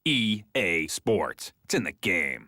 EA Sports. It's in the game.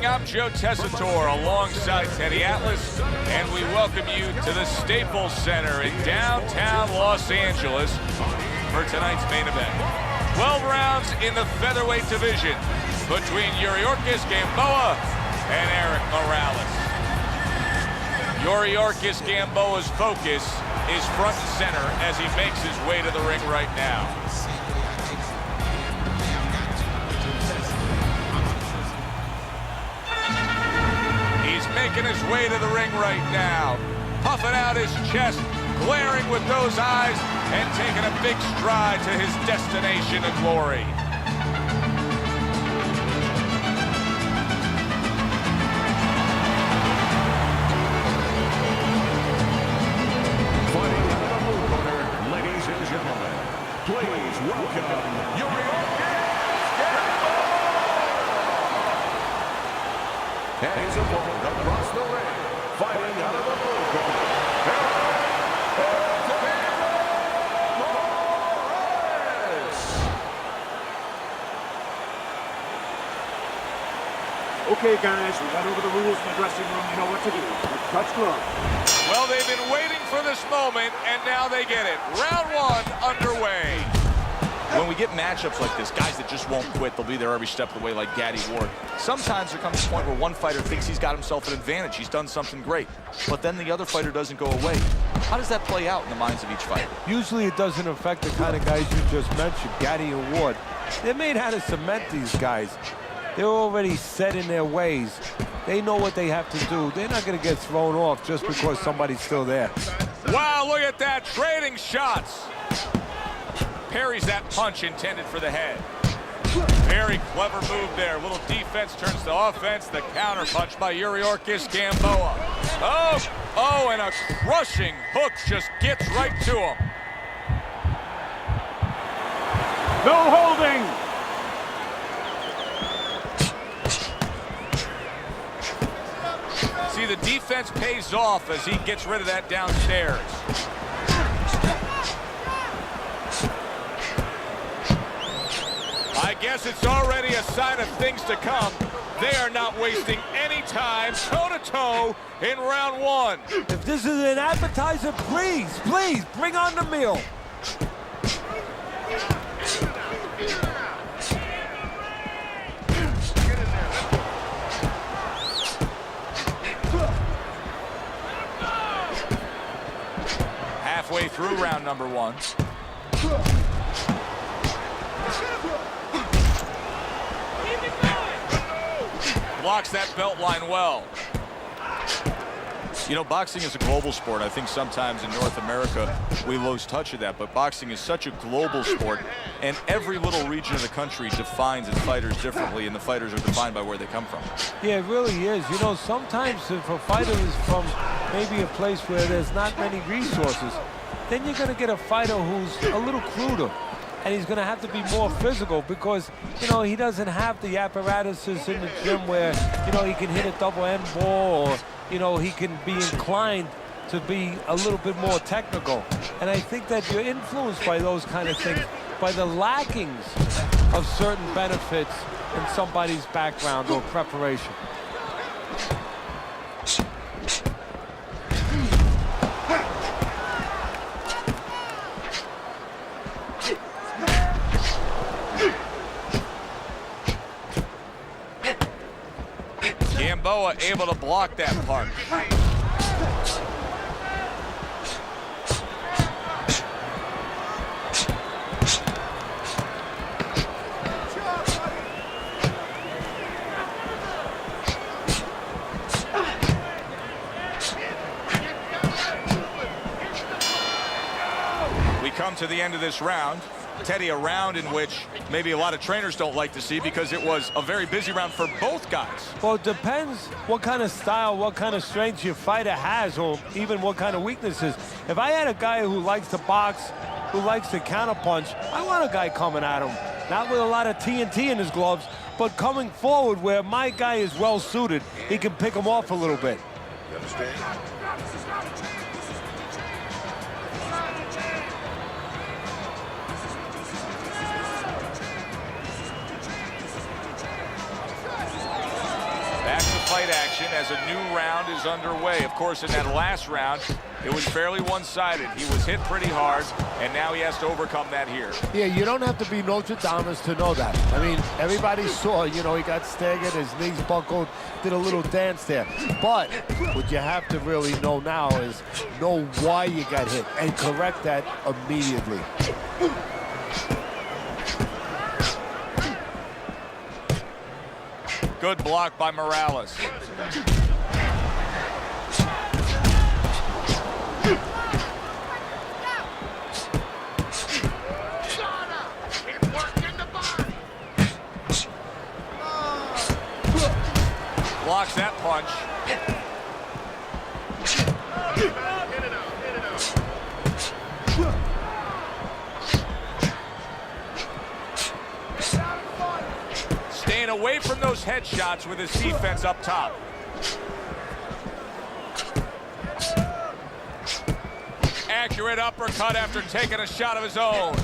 I'm Joe Tessitore alongside Teddy Atlas, and we welcome you to the Staples Center in downtown Los Angeles for tonight's main event. 12 rounds in the featherweight division between Yuriorkis, Gamboa, and Erik Morales. Yuriorkis Gamboa's focus is front and center as he makes his way to the ring right now. Making his way to the ring right now, puffing out his chest, glaring with those eyes, and taking a big stride to his destination of glory. Fighting out of the blue corner, ladies and gentlemen, please welcome Yuriorkis. And his opponent across the ring, fighting out of the blue corner, Morales. Okay, guys, we went over the rules in the dressing room. You know what to do. Touch glove. Well, they've been waiting for this moment, and now they get it. Round one underway. When we get matchups like this, guys that just won't quit, they'll be there every step of the way like Gaddy Ward. Sometimes there comes a point where one fighter thinks he's got himself an advantage, he's done something great, but then the other fighter doesn't go away. How does that play out in the minds of each fighter? Usually it doesn't affect the kind of guys you just mentioned, Gaddy and Ward. They're made how to cement these guys. They're already set in their ways. They know what they have to do. They're not going to get thrown off just because somebody's still there. Wow, look at that, trading shots. Parries that punch intended for the head. Very clever move there. Little defense turns to offense. The counter punch by Yuriorkis Gamboa. Oh, and a crushing hook just gets right to him. No holding. See, the defense pays off as he gets rid of that downstairs. I guess it's already a sign of things to come. They are not wasting any time toe-to-toe in round one. If this is an appetizer, please bring on the meal. Halfway through round number one. Blocks that belt line well. You know, boxing is a global sport. I think sometimes in North America we lose touch of that, but boxing is such a global sport, and every little region of the country defines its fighters differently, and the fighters are defined by where they come from. Yeah, it really is. You know, sometimes if a fighter is from maybe a place where there's not many resources, then you're going to get a fighter who's a little cruder. And he's going to have to be more physical because, you know, he doesn't have the apparatuses in the gym where, you know, he can hit a double end ball or, you know, he can be inclined to be a little bit more technical. And I think that you're influenced by those kind of things, by the lackings of certain benefits in somebody's background or preparation. Gamboa able to block that punch. We come to the end of this round. Teddy, a round in which maybe a lot of trainers don't like to see because it was a very busy round for both guys. Well, it depends what kind of style, what kind of strength your fighter has, or even what kind of weaknesses. If I had a guy who likes to box, who likes to counterpunch, I want a guy coming at him. Not with a lot of TNT in his gloves, but coming forward where my guy is well suited, he can pick him off a little bit. You understand? Fight action as a new round is underway. Of course, in that last round, it was fairly one-sided. He was hit pretty hard, and now he has to overcome that here. Yeah, you don't have to be Nostradamus to know that. I mean, everybody saw, you know, he got staggered, his knees buckled, did a little dance there. But what you have to really know now is know why you got hit and correct that immediately. Good block by Morales. Blocks that punch. Staying away from those headshots with his defense up top. Accurate uppercut after taking a shot of his own.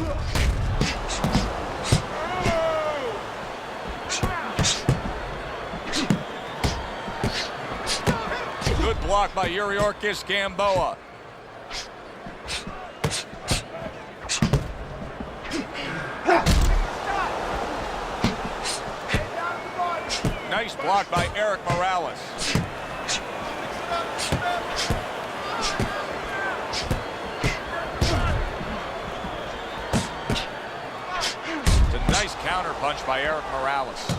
Good block by Yuriorkis Gamboa. Nice block by Erik Morales. It's a nice counter punch by Erik Morales.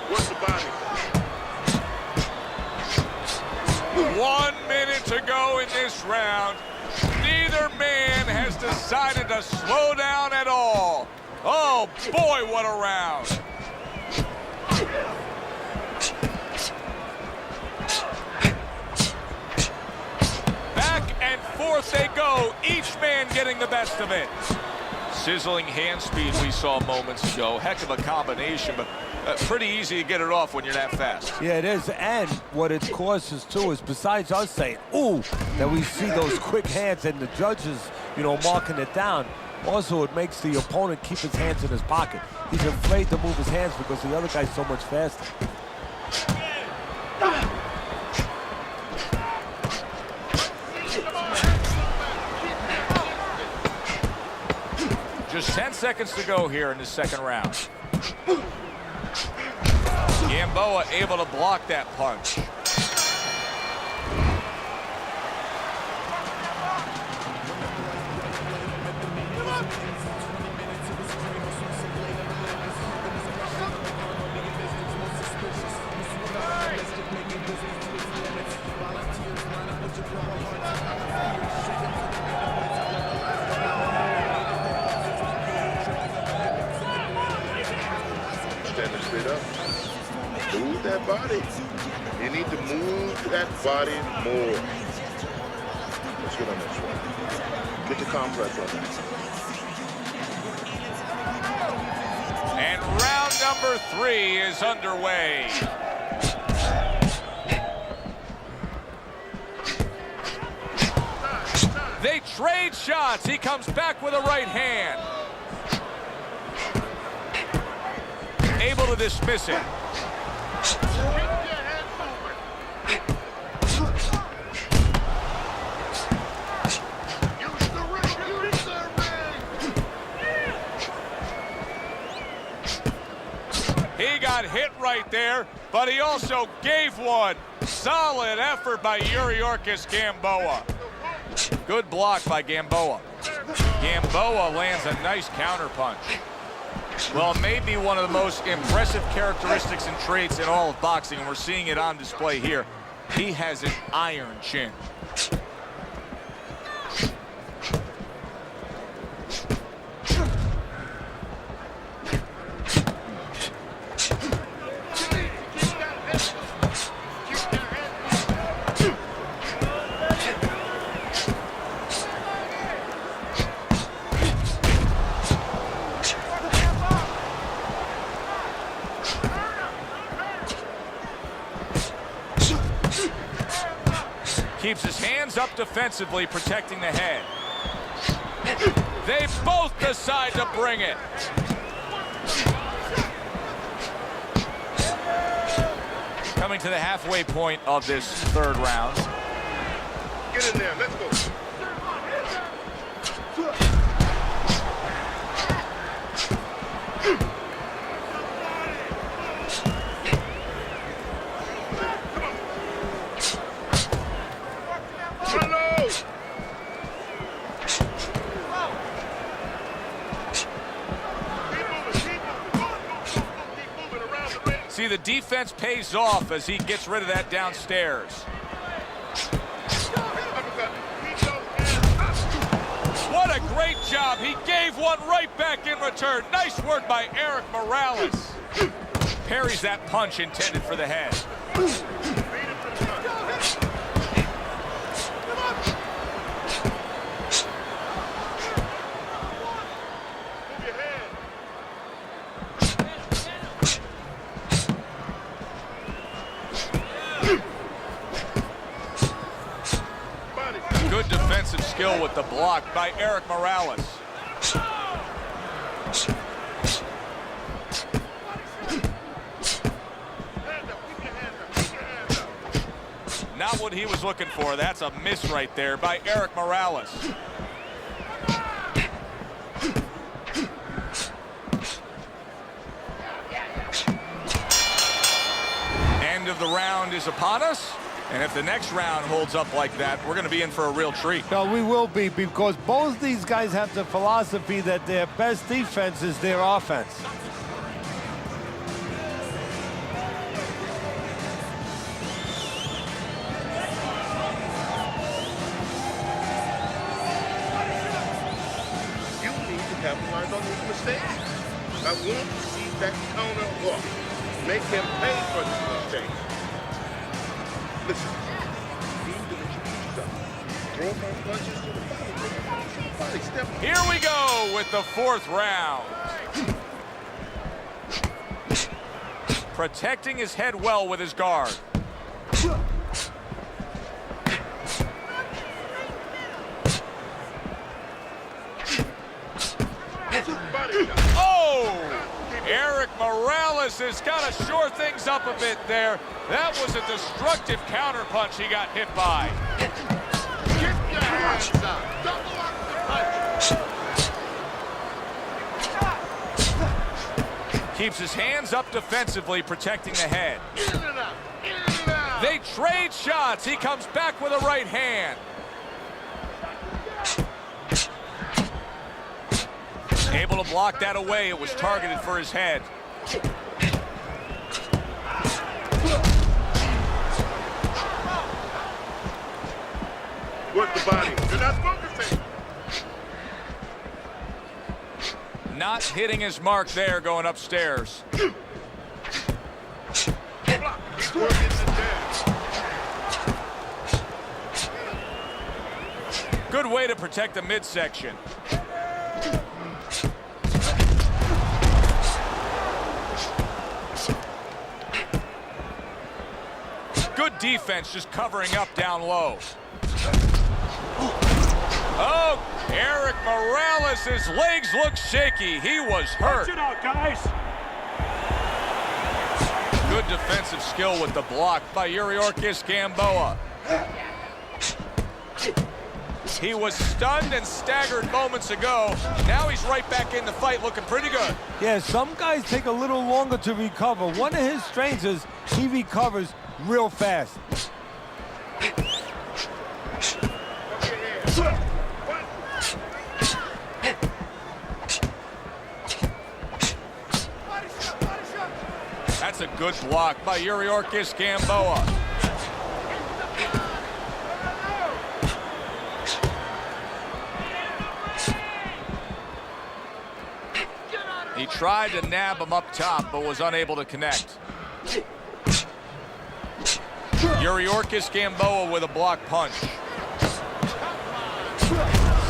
What's the body? 1 minute to go in this round. Neither man has decided to slow down at all. Oh boy, what a round. Back and forth they go, each man getting the best of it. Sizzling hand speed we saw moments ago. Heck of a combination, but pretty easy to get it off when you're that fast. Yeah, it is, and what it causes too is, besides us saying, ooh, that we see those quick hands and the judges, you know, marking it down, also it makes the opponent keep his hands in his pocket. He's afraid to move his hands because the other guy's so much faster. Just 10 seconds to go here in the second round. Gamboa able to block that punch. Standing straight up. Move that body. You need to move that body more. Let's get on this one. Get the compress on that. And round number 3 is underway. They trade shots. He comes back with a right hand. Able to dismiss it. He got hit right there, but he also gave one. Solid effort by Yuriorkis Gamboa. Good block by Gamboa. Gamboa lands a nice counterpunch. Well, maybe one of the most impressive characteristics and traits in all of boxing, and we're seeing it on display here. He has an iron chin. Keeps his hands up defensively, protecting the head. They both decide to bring it. Coming to the halfway point of this third round. Get in there, let's go. See, the defense pays off as he gets rid of that downstairs. What a great job. He gave one right back in return. Nice work by Erik Morales. Parries that punch intended for the head. Good defensive skill with the block by Erik Morales. Not what he was looking for. That's a miss right there by Erik Morales. End of the round is upon us. And if the next round holds up like that, we're going to be in for a real treat. No, we will be, because both these guys have the philosophy that their best defense is their offense. You need to capitalize on these mistakes. I want to see that counter hook. Make him pay for this mistake. Listen, you need to let you do stuff. Throw more punches to the body. Step. Here we go with the fourth round. Protecting his head well with his guard. Oh! Erik Morales has got to shore things up a bit there. That was a destructive counterpunch he got hit by. Get your hands up. Double up the punch. Keeps his hands up defensively, protecting the head. In and out. In and out. They trade shots. He comes back with a right hand. Able to block that away. It was targeted for his head. Work the body. You're not focusing. Not hitting his mark there, going upstairs. He's working the dance. Good way to protect the midsection. defense just covering up down low. Oh, Erik Morales' legs look shaky. He was hurt. Watch it out, guys. Good defensive skill with the block by Yuriorkis Gamboa. He was stunned and staggered moments ago. Now he's right back in the fight looking pretty good. Yeah, some guys take a little longer to recover. One of his strengths is he recovers real fast. That's a good block by Yuriorkis Gamboa. He tried to nab him up top, but was unable to connect. Yuriorkis Gamboa with a block punch.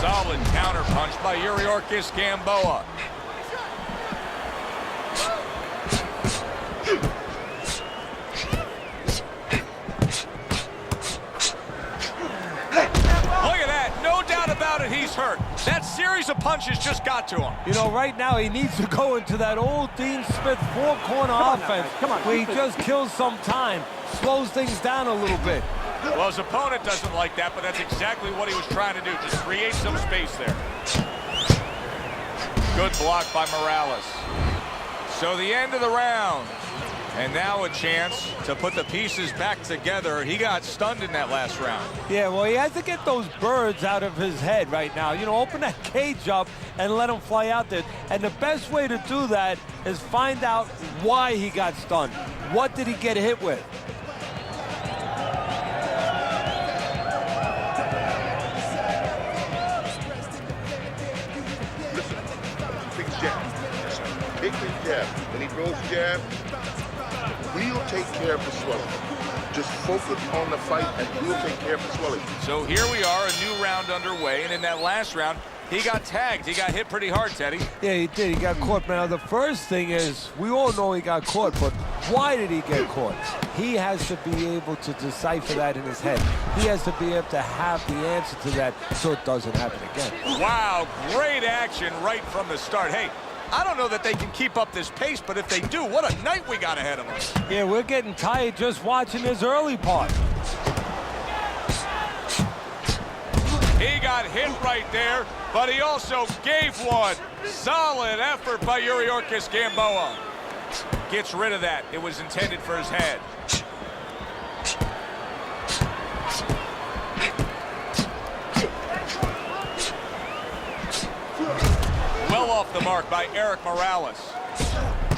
Solid counter punch by Yuriorkis Gamboa. Look at that, no doubt about it, he's hurt. That series of punches just got to him. You know, right now he needs to go into that old Dean Smith four-corner offense where he just kills some time, slows things down a little bit. Well, his opponent doesn't like that, but that's exactly what he was trying to do, just create some space there. Good block by Morales. So the end of the round. And now a chance to put the pieces back together. He got stunned in that last round. Yeah, well, he has to get those birds out of his head right now. You know, open that cage up and let him fly out there. And the best way to do that is find out why he got stunned. What did he get hit with? Listen, big jab. Big jab. When he throws jab, we'll take care of the swelling. Just focus on the fight and we'll take care of the swelling. So here we are, a new round underway, and in that last round, he got tagged. He got hit pretty hard, Teddy. Yeah, he did. He got caught. Now, the first thing is, we all know he got caught, but why did he get caught? He has to be able to decipher that in his head. He has to be able to have the answer to that so it doesn't happen again. Wow, great action right from the start. Hey, I don't know that they can keep up this pace, but if they do, what a night we got ahead of us. Yeah, we're getting tired just watching this early part. He got hit right there, but he also gave one. Solid effort by Yuriorkis Gamboa. Gets rid of that. It was intended for his head. Well off the mark by Erik Morales.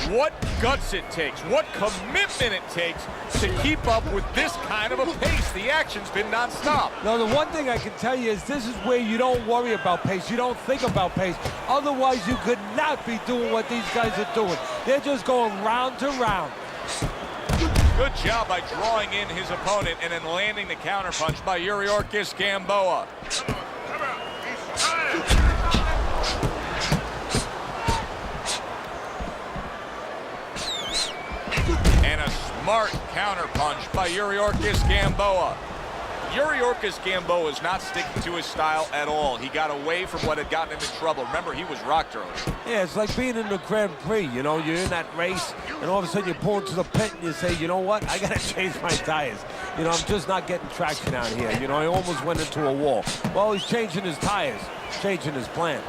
What guts it takes, what commitment it takes to keep up with this kind of a pace. The action's been nonstop. Now, the one thing I can tell you is this is where you don't worry about pace. You don't think about pace. Otherwise, you could not be doing what these guys are doing. They're just going round to round. Good job by drawing in his opponent and then landing the counterpunch by Yuriorkis Gamboa. And a smart counterpunch by Yuriorkis Gamboa. Yuriorkis Gamboa is not sticking to his style at all. He got away from what had gotten him in trouble. Remember, he was rocked earlier. Yeah, it's like being in the Grand Prix. You know, you're in that race, and all of a sudden you pull into the pit and you say, you know what, I got to change my tires. You know, I'm just not getting traction out here. You know, I almost went into a wall. Well, he's changing his tires, changing his plan.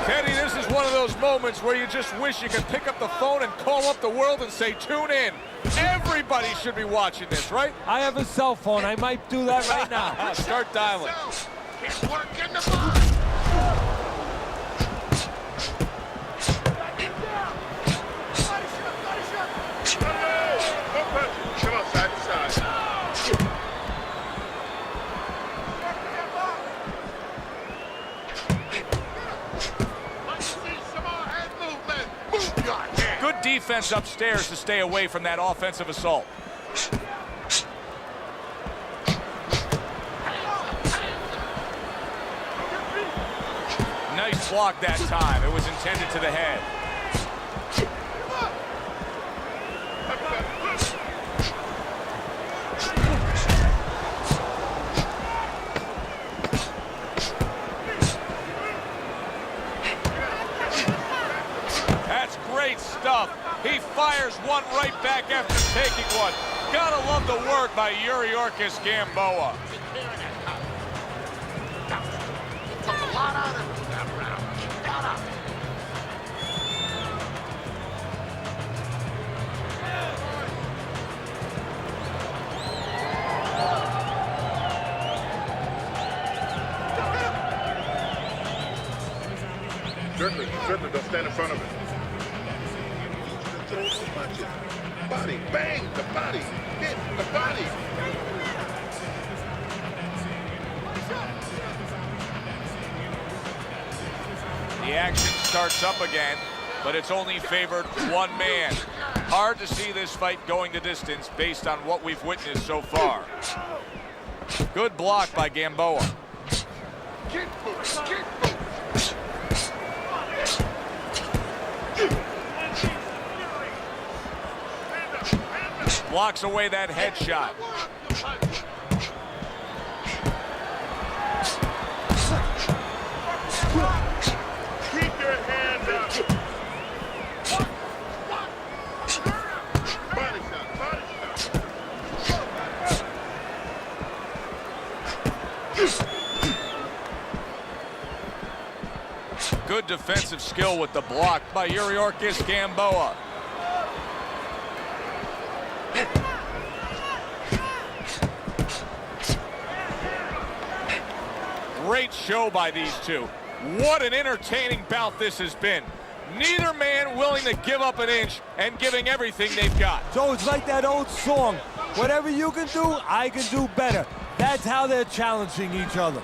Teddy, this is one of those moments where you just wish you could pick up the phone and call up the world and say, tune in. Everybody should be watching this, right? I have a cell phone. I might do that right now. Start dialing. It's working the box. Come on, side to side. Good defense upstairs to stay away from that offensive assault. Nice Nice block that time. It was intended to the head. That's great stuff. He fires one right back after taking one. Gotta love the work by Yuriorkis Gamboa. Certainly don't stand in front of him. Throw some punches. Body, bang, the body, hit the body. The action starts up again, but it's only favored one man. Hard to see this fight going the distance based on what we've witnessed so far. Good block by Gamboa. Blocks away that headshot. Keep your hands up. Body shot, body shot. Good defensive skill with the block by Yuriorkis Gamboa. Great show by these two. What an entertaining bout this has been. Neither man willing to give up an inch and giving everything they've got. So it's like that old song, whatever you can do, I can do better. That's how they're challenging each other.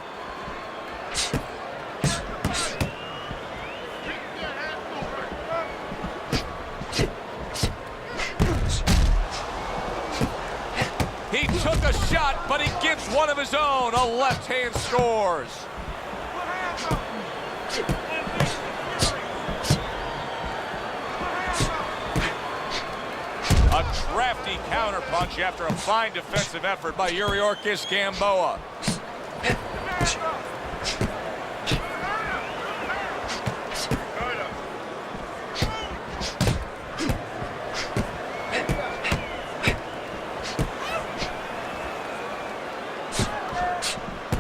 He took a shot, but he gives one of his own. A left hand scores. A crafty counterpunch after a fine defensive effort by Yuriorkis Gamboa.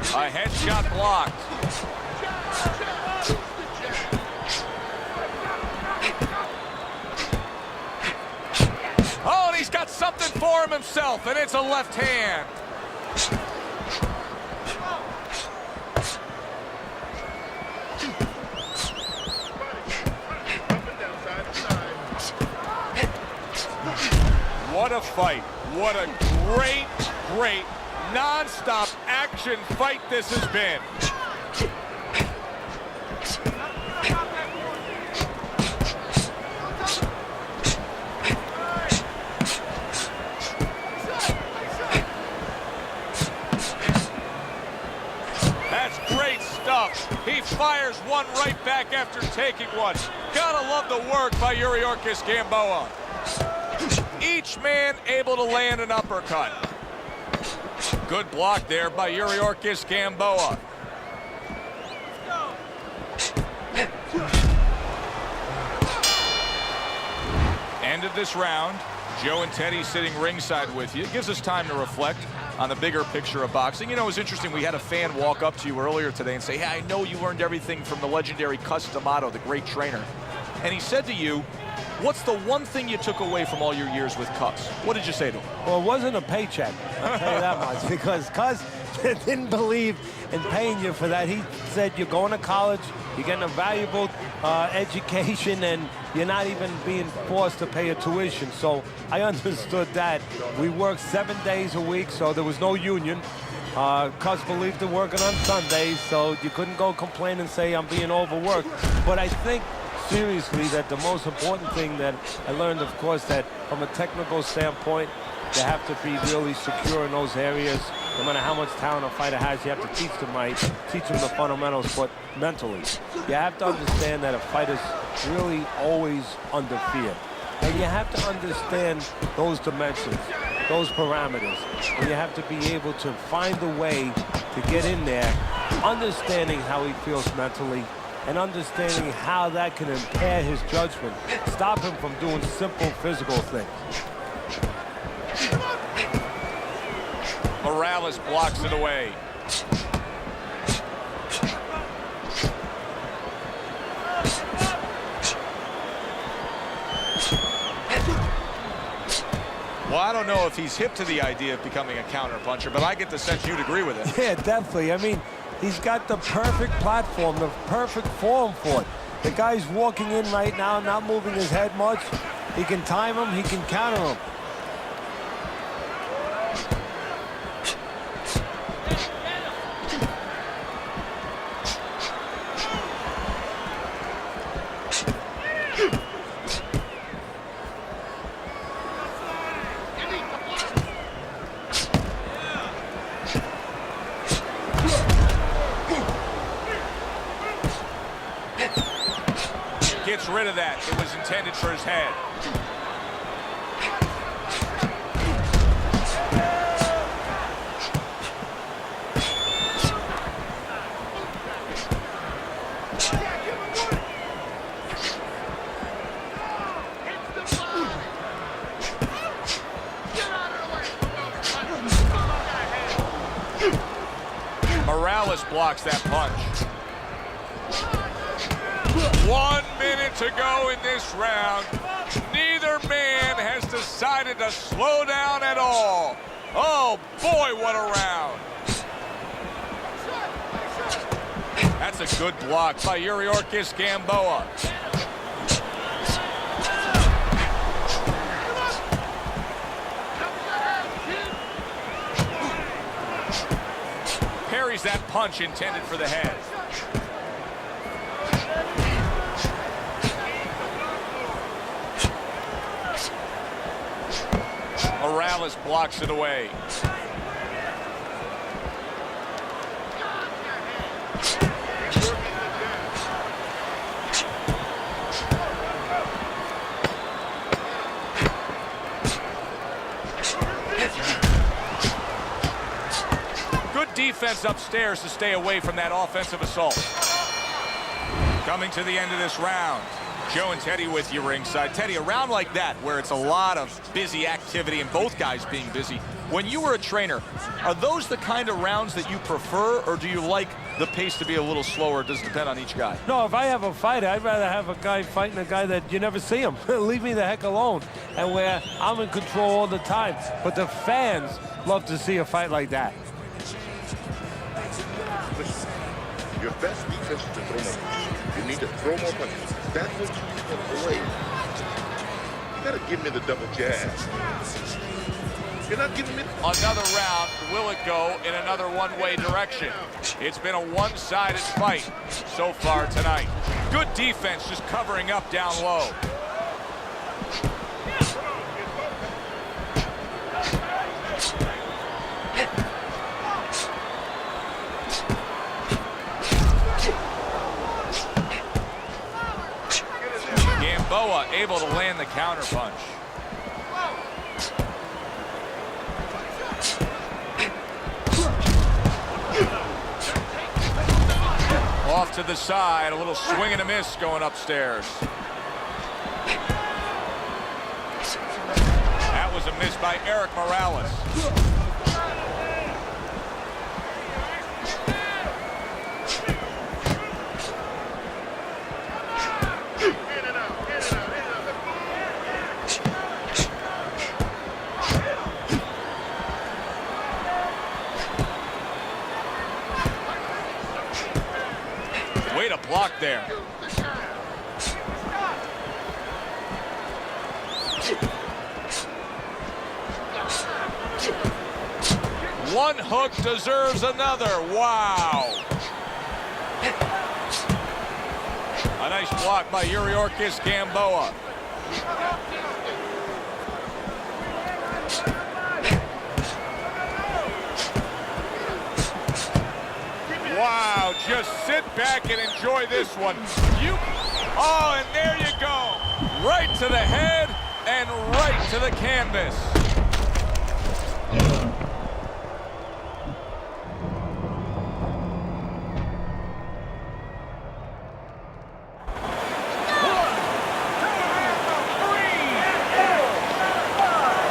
A headshot blocked. Oh, and he's got something for him himself, and it's a left hand. What a fight. What a great non-stop action fight this has been. That's great stuff. He fires one right back after taking one. Gotta love the work by Yuriorkis Gamboa. Each man able to land an uppercut. Good block there by Yuriorkis Gamboa. End of this round. Joe and Teddy sitting ringside with you. It gives us time to reflect on the bigger picture of boxing. You know, it was interesting. We had a fan walk up to you earlier today and say, hey, I know you learned everything from the legendary Cus D'Amato, the great trainer. And he said to you, what's the one thing you took away from all your years with Cus? What did you say to him? Well, it wasn't a paycheck, I'll tell you that much, because Cus didn't believe in paying you for that. He said you're going to college, you're getting a valuable education, and you're not even being forced to pay your tuition. So I understood that. We worked 7 days a week, so there was no union. Cus believed in working on Sundays, so you couldn't go complain and say I'm being overworked. But I think seriously that the most important thing that I learned, of course, that from a technical standpoint, they have to be really secure in those areas. No matter how much talent a fighter has, you have to teach them right, teach them the fundamentals, but mentally. You have to understand that a fighter's really always under fear. And you have to understand those dimensions, those parameters. And you have to be able to find a way to get in there, understanding how he feels mentally, and understanding how that can impair his judgment, stop him from doing simple physical things. Morales blocks it away. Well, I don't know if he's hip to the idea of becoming a counterpuncher, but I get the sense you'd agree with it. Yeah, definitely. I mean, he's got the perfect platform, the perfect form for it. The guy's walking in right now, not moving his head much. He can time him, he can counter him. Gets rid of that. It was intended for his head. Morales blocks that punch. 1 minute to go in this round. Neither man has decided to slow down at all. Oh boy, what a round. That's a good block by Yuriorkis Gamboa. Parries that punch intended for the head. Morales blocks it away. Good defense upstairs to stay away from that offensive assault. Coming to the end of this round. Joe and Teddy with you ringside. Teddy, a round like that where it's a lot of busy activity and both guys being busy, when you were a trainer, are those the kind of rounds that you prefer, or do you like the pace to be a little slower? It does depend on each guy. No, if I have a fighter, I'd rather have a guy fighting a guy that you never see him. Leave me the heck alone. And where I'm in control all the time. But the fans love to see a fight like that. Listen, your best defense is to throw more punches. You need to throw more punches. That's what you need to avoid. You gotta give me the double jab. You're not giving me... Another round. Will it go in another one-way direction? It's been a one-sided fight so far tonight. Good defense just covering up down low. Gamboa able to land the counter punch. Off to the side, a little swing and a miss going upstairs. That was a miss by Erik Morales. Way to block there. One hook deserves another. Wow. A nice block by Yuriorkis Gamboa. Wow, just sit back and enjoy this one. Oh, and there you go. Right to the head and right to the canvas.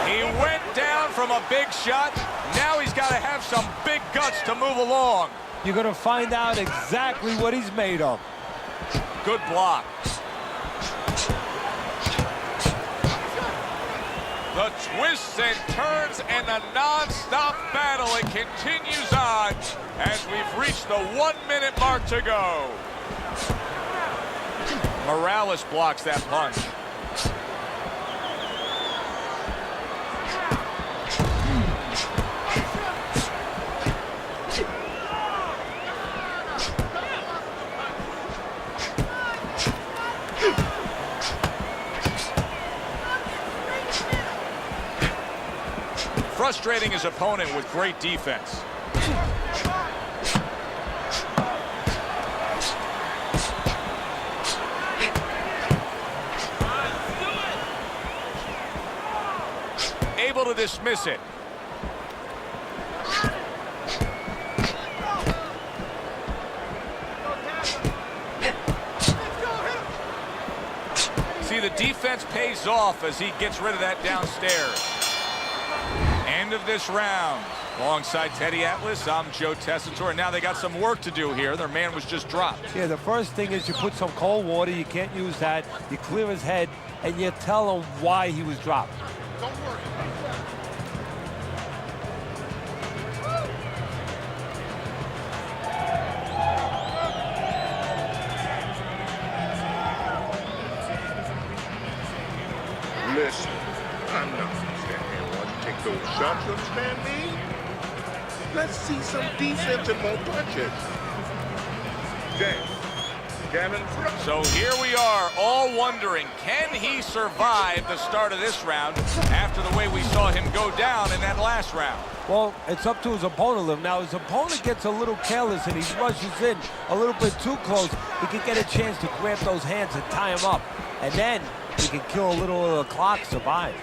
He went down from a big shot. Now he's got to have some big guts to move along. You're going to find out exactly what he's made of. Good block. The twists and turns and the non-stop battle, it continues on as we've reached the 1-minute mark to go. Morales blocks that punch. Frustrating his opponent with great defense. Able to dismiss it. See, the defense pays off as he gets rid of that downstairs. End of this round. Alongside Teddy Atlas, I'm Joe Tessitore. Now they got some work to do here. Their man was just dropped. Yeah, the first thing is you put some cold water. You can't use that. You clear his head, and you tell him why he was dropped. Don't worry. Listen, I'm not gonna stand here and watch you take those shots, you understand me? Let's see some defense and more punches. James, down in front. So here we are, all wondering, can he survive the start of this round after the way we saw him go down in that last round? Well, it's up to his opponent. Now, his opponent gets a little careless and he rushes in a little bit too close. He can get a chance to grab those hands and tie him up. And then he can kill a little of the clock, survive.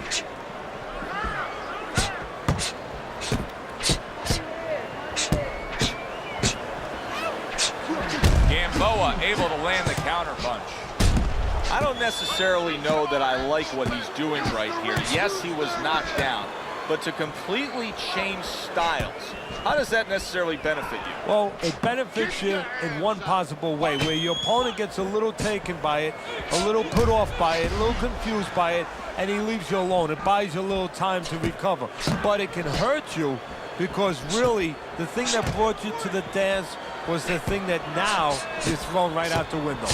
Gamboa able to land the counter punch. I don't necessarily know that I like what he's doing right here. Yes, he was knocked down, but to completely change styles, how does that necessarily benefit you? Well, it benefits you in one possible way, where your opponent gets a little taken by it, a little put off by it, a little confused by it, and he leaves you alone. It buys you a little time to recover. But it can hurt you because really the thing that brought you to the dance was the thing that now is thrown right out the window.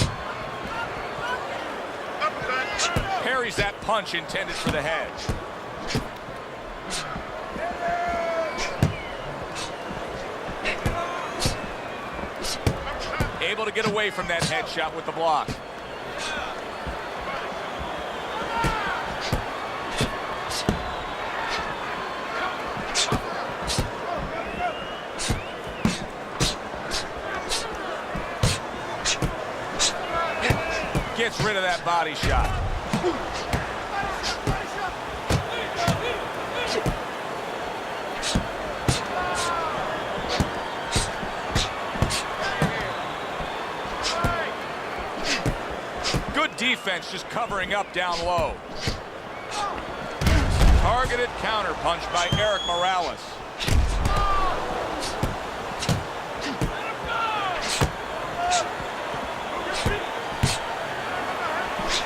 Parries that punch intended for the head. Able to get away from that headshot with the block. Gets rid of that body shot. Good defense, just covering up down low. Targeted counter punch by Erik Morales.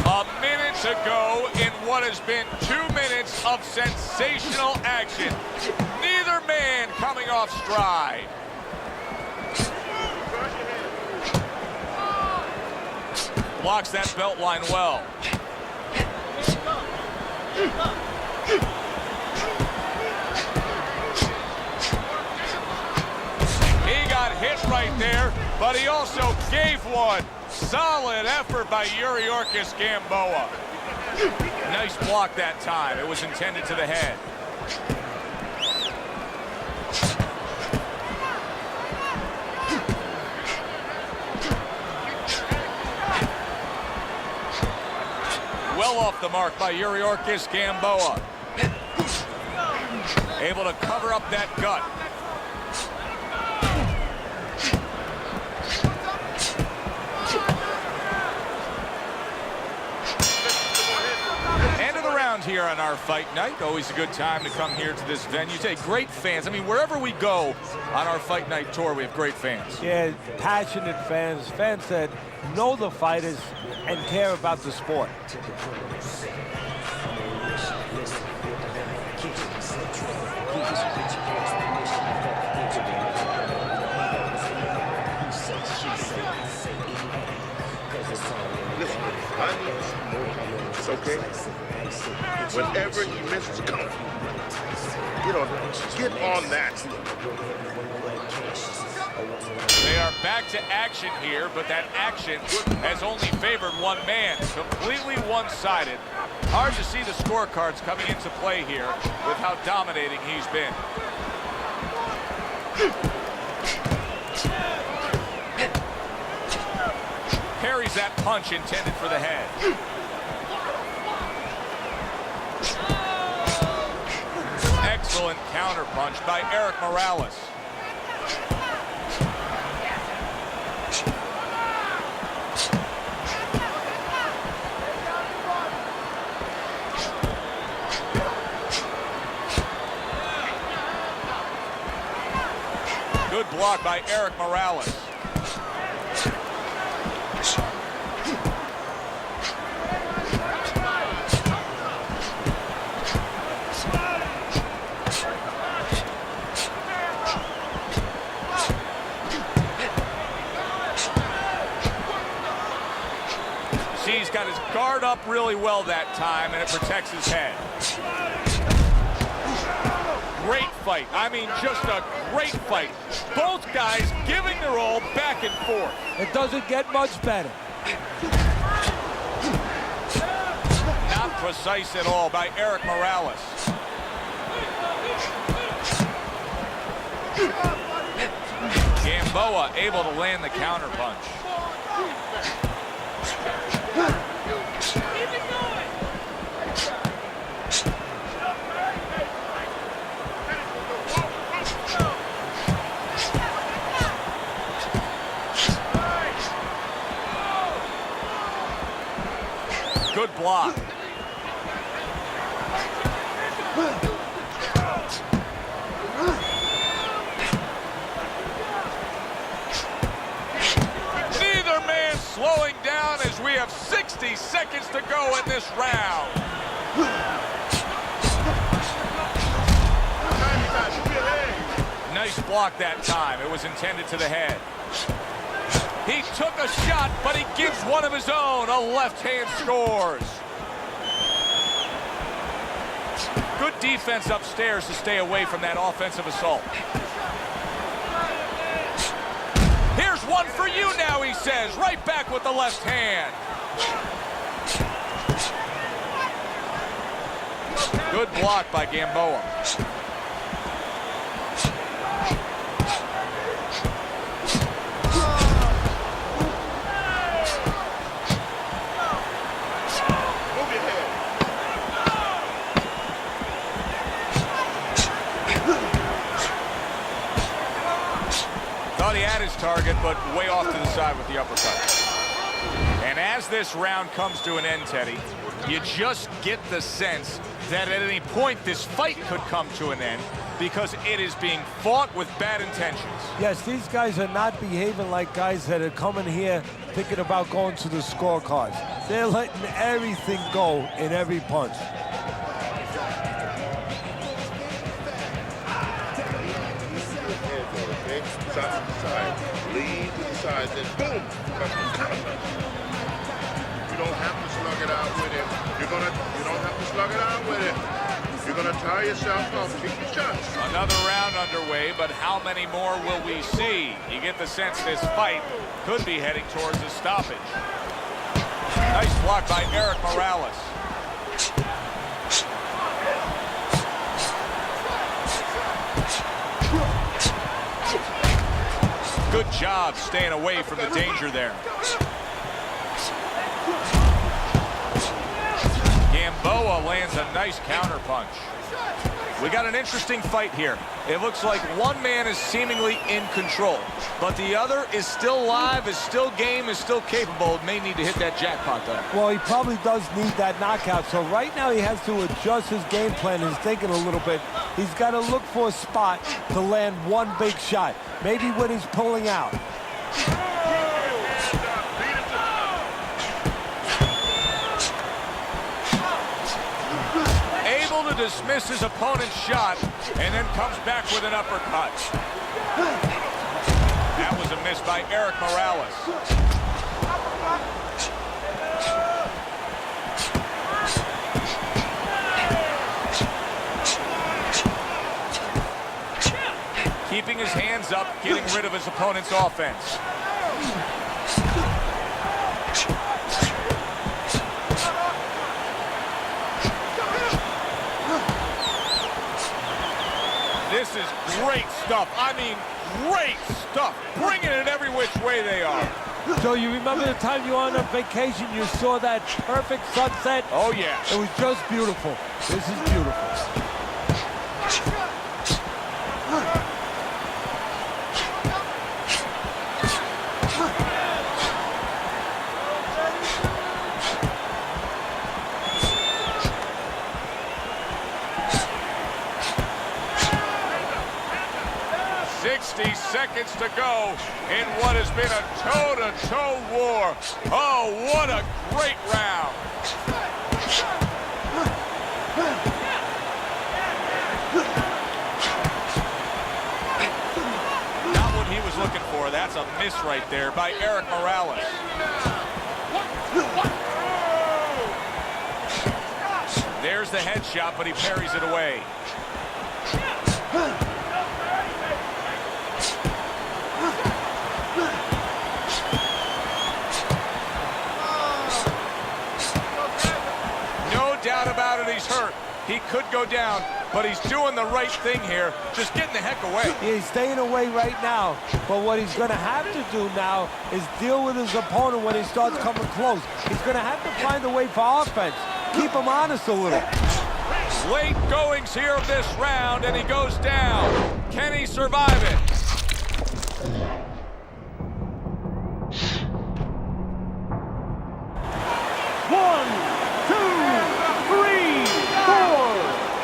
A minute to go in what has been 2 minutes of sensational action. Neither man coming off stride. Blocks that belt line well. He got hit right there, but he also gave one. Solid effort by Yuriorkis Gamboa. Nice block that time. It was intended to the head. well off the mark by Yuriorkis Gamboa. Able to cover up that gut. End of the round here on our fight night. Always a good time to come here to this venue. Take great fans. I mean, wherever we go on our fight night tour, we have great fans. Yeah, passionate fans, fans that know the fighters and care about the sport. Listen, I need some more confidence, okay? Whenever he misses Kampf, get on that. They are back to action here, but that action has only favored one man. Completely one-sided. Hard to see the scorecards coming into play here with how dominating he's been. Parries that punch intended for the head. Excellent counterpunch by Erik Morales. Good block by Erik Morales. See, he's got his guard up really well that time, and it protects his head. Great fight. I mean, just a great fight. Both guys giving their all back and forth. It doesn't get much better. Not precise at all by Erik Morales. Gamboa able to land the counterpunch. Good block. Neither man slowing down as we have 60 seconds to go in this round. Nice block that time. It was intended to the head. He took a shot, but he gives one of his own. A left hand scores. Good defense upstairs to stay away from that offensive assault. Here's one for you now, he says. Right back with the left hand. Good block by Gamboa. Thought he had his target, but way off to the side with the uppercut. And as this round comes to an end, Teddy, you just get the sense that at any point this fight could come to an end because it is being fought with bad intentions. Yes, these guys are not behaving like guys that are coming here thinking about going to the scorecards. They're letting everything go in every punch. Side to side, lead to the side, then boom! You don't have to slug it out with him. You don't have to slug it out with him. You're gonna tire yourself off. Keep your shots. Another round underway, but how many more will we see? You get the sense this fight could be heading towards a stoppage. Nice block by Erik Morales. Good job staying away from the danger there. Gamboa lands a nice counterpunch. We got an interesting fight here. It looks like one man is seemingly in control, but the other is still live, is still game, is still capable. May need to hit that jackpot, though. Well, he probably does need that knockout. So right now he has to adjust his game plan. He's thinking a little bit. He's got to look for a spot to land one big shot. Maybe when he's pulling out. Able to dismiss his opponent's shot and then comes back with an uppercut. That was a miss by Erik Morales. Keeping his hands up, getting rid of his opponent's offense. This is great stuff. I mean, great stuff. Bringing it every which way they are. So you remember the time you were on vacation, you saw that perfect sunset? Oh, yeah. It was just beautiful. This is beautiful. 60 seconds to go in what has been a toe-to-toe war. Oh, what a great round. Not what he was looking for. That's a miss right there by Erik Morales. There's the headshot, but he parries it away. No doubt about it, he's hurt. He could go down, but he's doing the right thing here, just getting the heck away. He's staying away right now, but what he's going to have to do now is deal with his opponent when he starts coming close. He's going to have to find a way for offense. Keep him honest a little. Late goings here of this round, and he goes down. Can he survive it? One, two, three, four,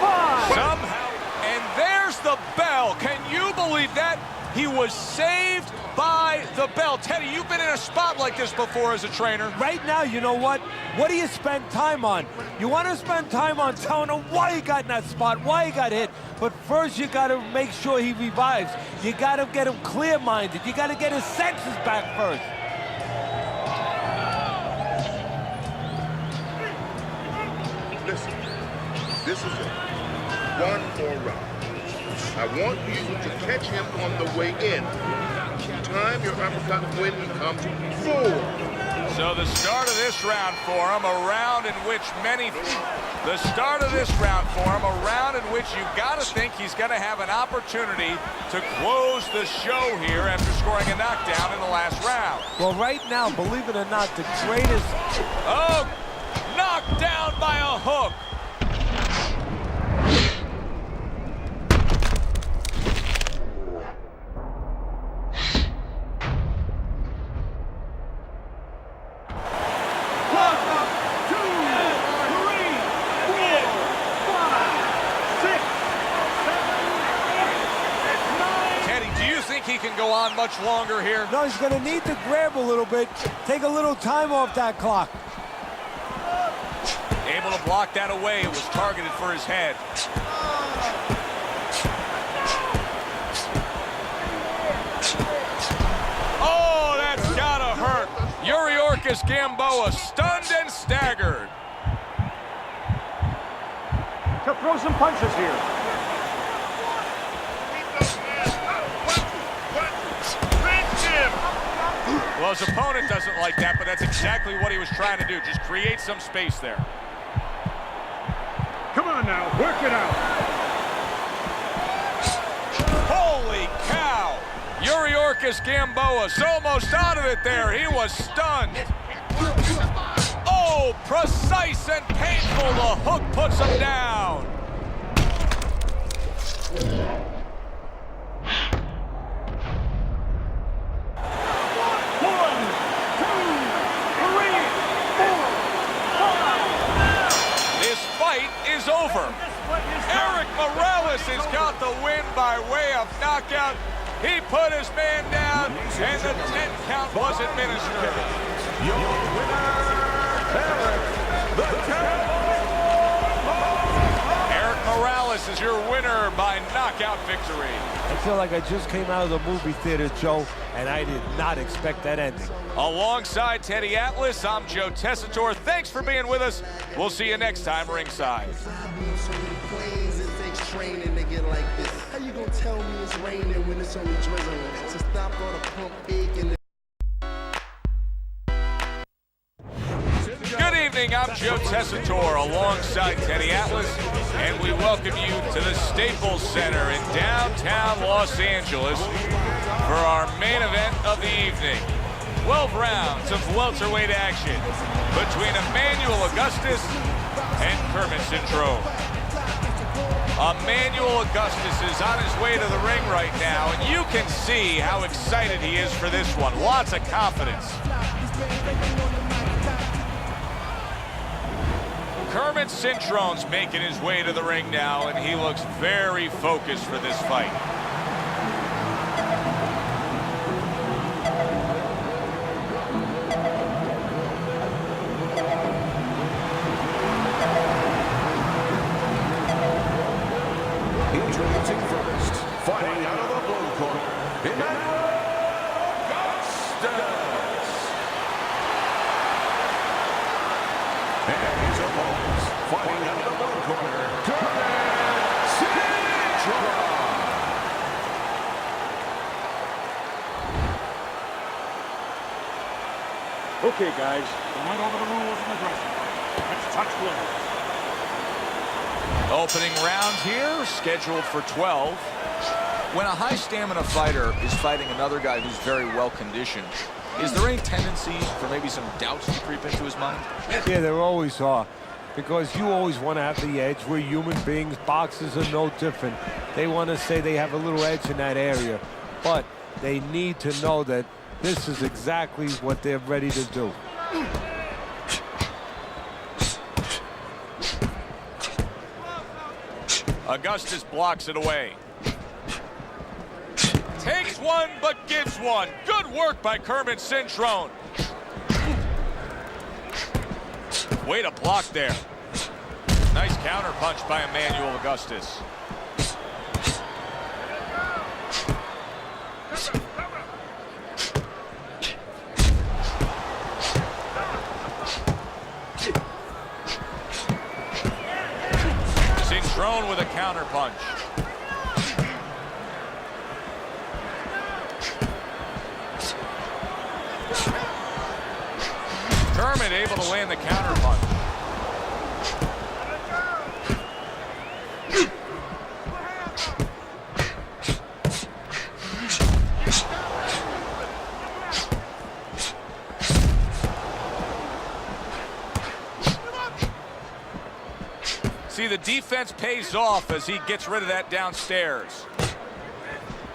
five. Somehow, and there's the bell. Can you believe that? He was saved by the bell. Teddy, you've been in a spot like this before as a trainer. Right now, you know what? What do you spend time on? You want to spend time on telling him why he got in that spot, why he got hit. But first, you got to make sure he revives. You got to get him clear-minded. You got to get his senses back first. Listen, this is it. One more round. I want you to catch him on the way in. Time your uppercut when he comes forward. So the start of this round for him, a round in which you've got to think he's going to have an opportunity to close the show here after scoring a knockdown in the last round. Well, right now, believe it or not, the greatest... Oh, knocked down by a hook. He can go on much longer here. No, he's going to need to grab a little bit, take a little time off that clock. Able to block that away. It was targeted for his head. Oh, that's gotta hurt. Yuriorkis Gamboa stunned and staggered. To throw some punches here. Well, his opponent doesn't like that, but that's exactly what he was trying to do. Just create some space there. Come on now, work it out. Holy cow! Yuriorkis Gamboa's almost out of it there. He was stunned. Oh, Oh, precise and painful. The hook puts him down. This fight is over. Erik has got the win by way of knockout. He put his man down, and the 10 count was administered. Your winner, Erik, the Erik Morales is your winner by knockout victory. I feel like I just came out of the movie theater, Joe, and I did not expect that ending. Alongside Teddy Atlas, I'm Joe Tessitore. Thanks for being with us. We'll see you next time ringside. Training to get like this. How you gonna tell me it's raining when it's only drizzling? So stop all the pump faking. Good evening, I'm Joe Tessitore alongside Teddy Atlas, and we welcome you to the Staples Center in downtown Los Angeles for our main event of the evening. 12 rounds of welterweight action between Emanuel Augustus and Kermit Cintron. Emanuel Augustus is on his way to the ring right now, and you can see how excited he is for this one. Lots of confidence. Kermit Cintron's making his way to the ring now, and he looks very focused for this fight. Introducing first, fighting out of the blue corner, Emanuel Augustus. And his opponents, fighting out of the blue corner, Kermit Cintron. Okay, guys, we went over the rules in the dressing room. Let's touch gloves. Opening round here, scheduled for 12. When a high stamina fighter is fighting another guy who's very well conditioned, is there any tendency for maybe some doubts to creep into his mind? Yeah, there always are. Because you always want to have the edge. We're human beings. Boxers are no different. They want to say they have a little edge in that area. But they need to know that this is exactly what they're ready to do. Augustus blocks it away. Takes one, but gives one. Good work by Kermit Cintron. Way to block there. Nice counter punch by Emanuel Augustus. Cintron with a counter punch. Kermit able to land the counter punch. See, the defense pays off as he gets rid of that downstairs.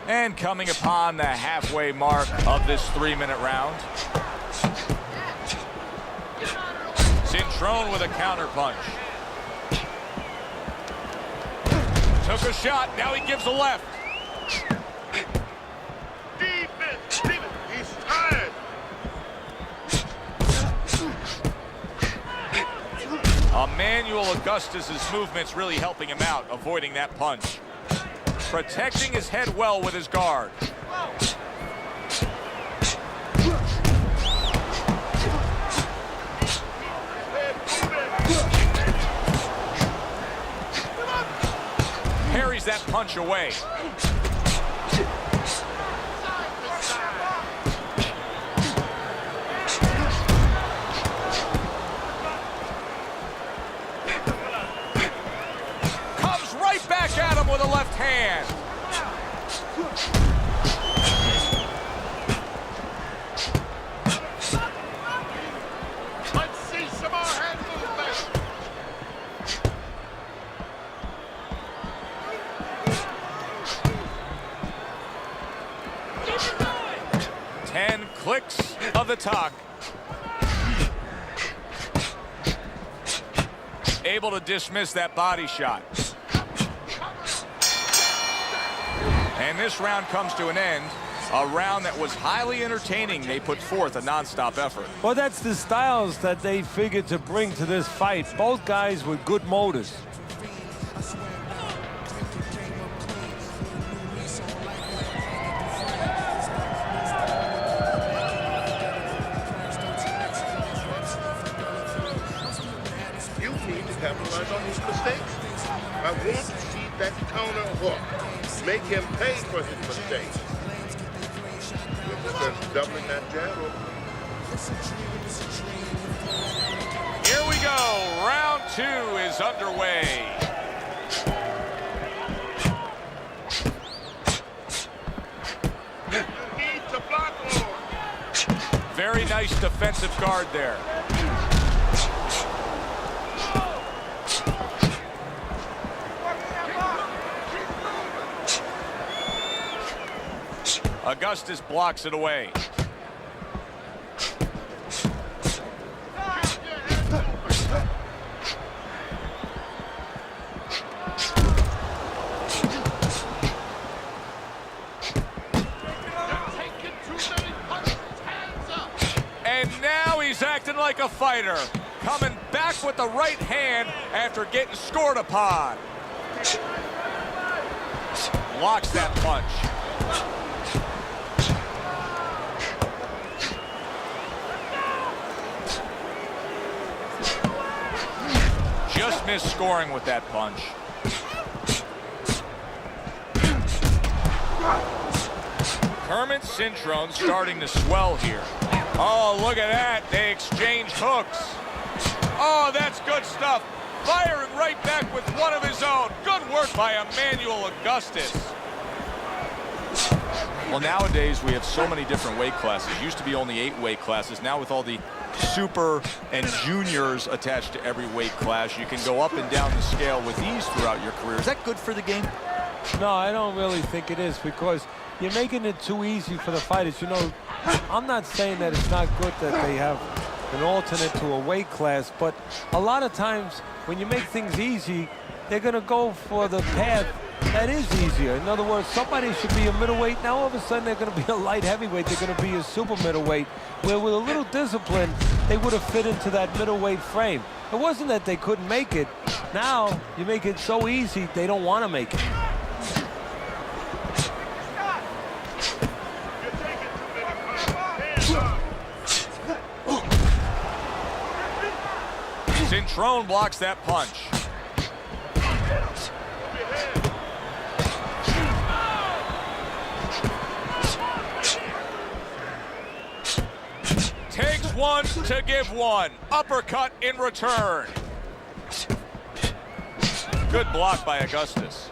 And coming upon the halfway mark of this 3-minute round. Cintron with a counter punch. Took a shot, now he gives a left. Defense, he's tired. Emanuel Augustus's movement's really helping him out, avoiding that punch. Protecting his head well with his guard. Parries that punch away. Comes right back at him with a left hand. Let's see some more. 10 clicks of the talk. Able to dismiss that body shot. And this round comes to an end. A round that was highly entertaining. They put forth a non-stop effort. Well, that's the styles that they figured to bring to this fight. Both guys with good motors. You need to capitalize on his mistakes. I want to see that counter hook. Make him pay for his mistakes. Doubling that jab. Here we go. Round 2 is underway. You need to block more. Very nice defensive guard there. Augustus blocks it away. And now he's acting like a fighter, coming back with the right hand after getting scored upon. Blocks that punch. Just missed scoring with that punch. Kermit Cintron starting to swell here. Oh, look at that. They exchange hooks. Oh, that's good stuff. Firing right back with one of his own. Good work by Emanuel Augustus. Well, nowadays we have so many different weight classes. Used to be only 8 weight classes. Now with all the super and juniors attached to every weight class, you can go up and down the scale with ease throughout your career. Is that good for the game? No, I don't really think it is, because you're making it too easy for the fighters. You know, I'm not saying that it's not good that they have an alternate to a weight class, but a lot of times when you make things easy, they're going to go for the path that is easier. In other words, somebody should be a middleweight. Now all of a sudden they're going to be a light heavyweight. They're going to be a super middleweight, where with a little discipline, they would have fit into that middleweight frame. It wasn't that they couldn't make it. Now you make it so easy, they don't want to make it. Cintron blocks that punch. Takes one to give one. Uppercut in return. Good block by Augustus.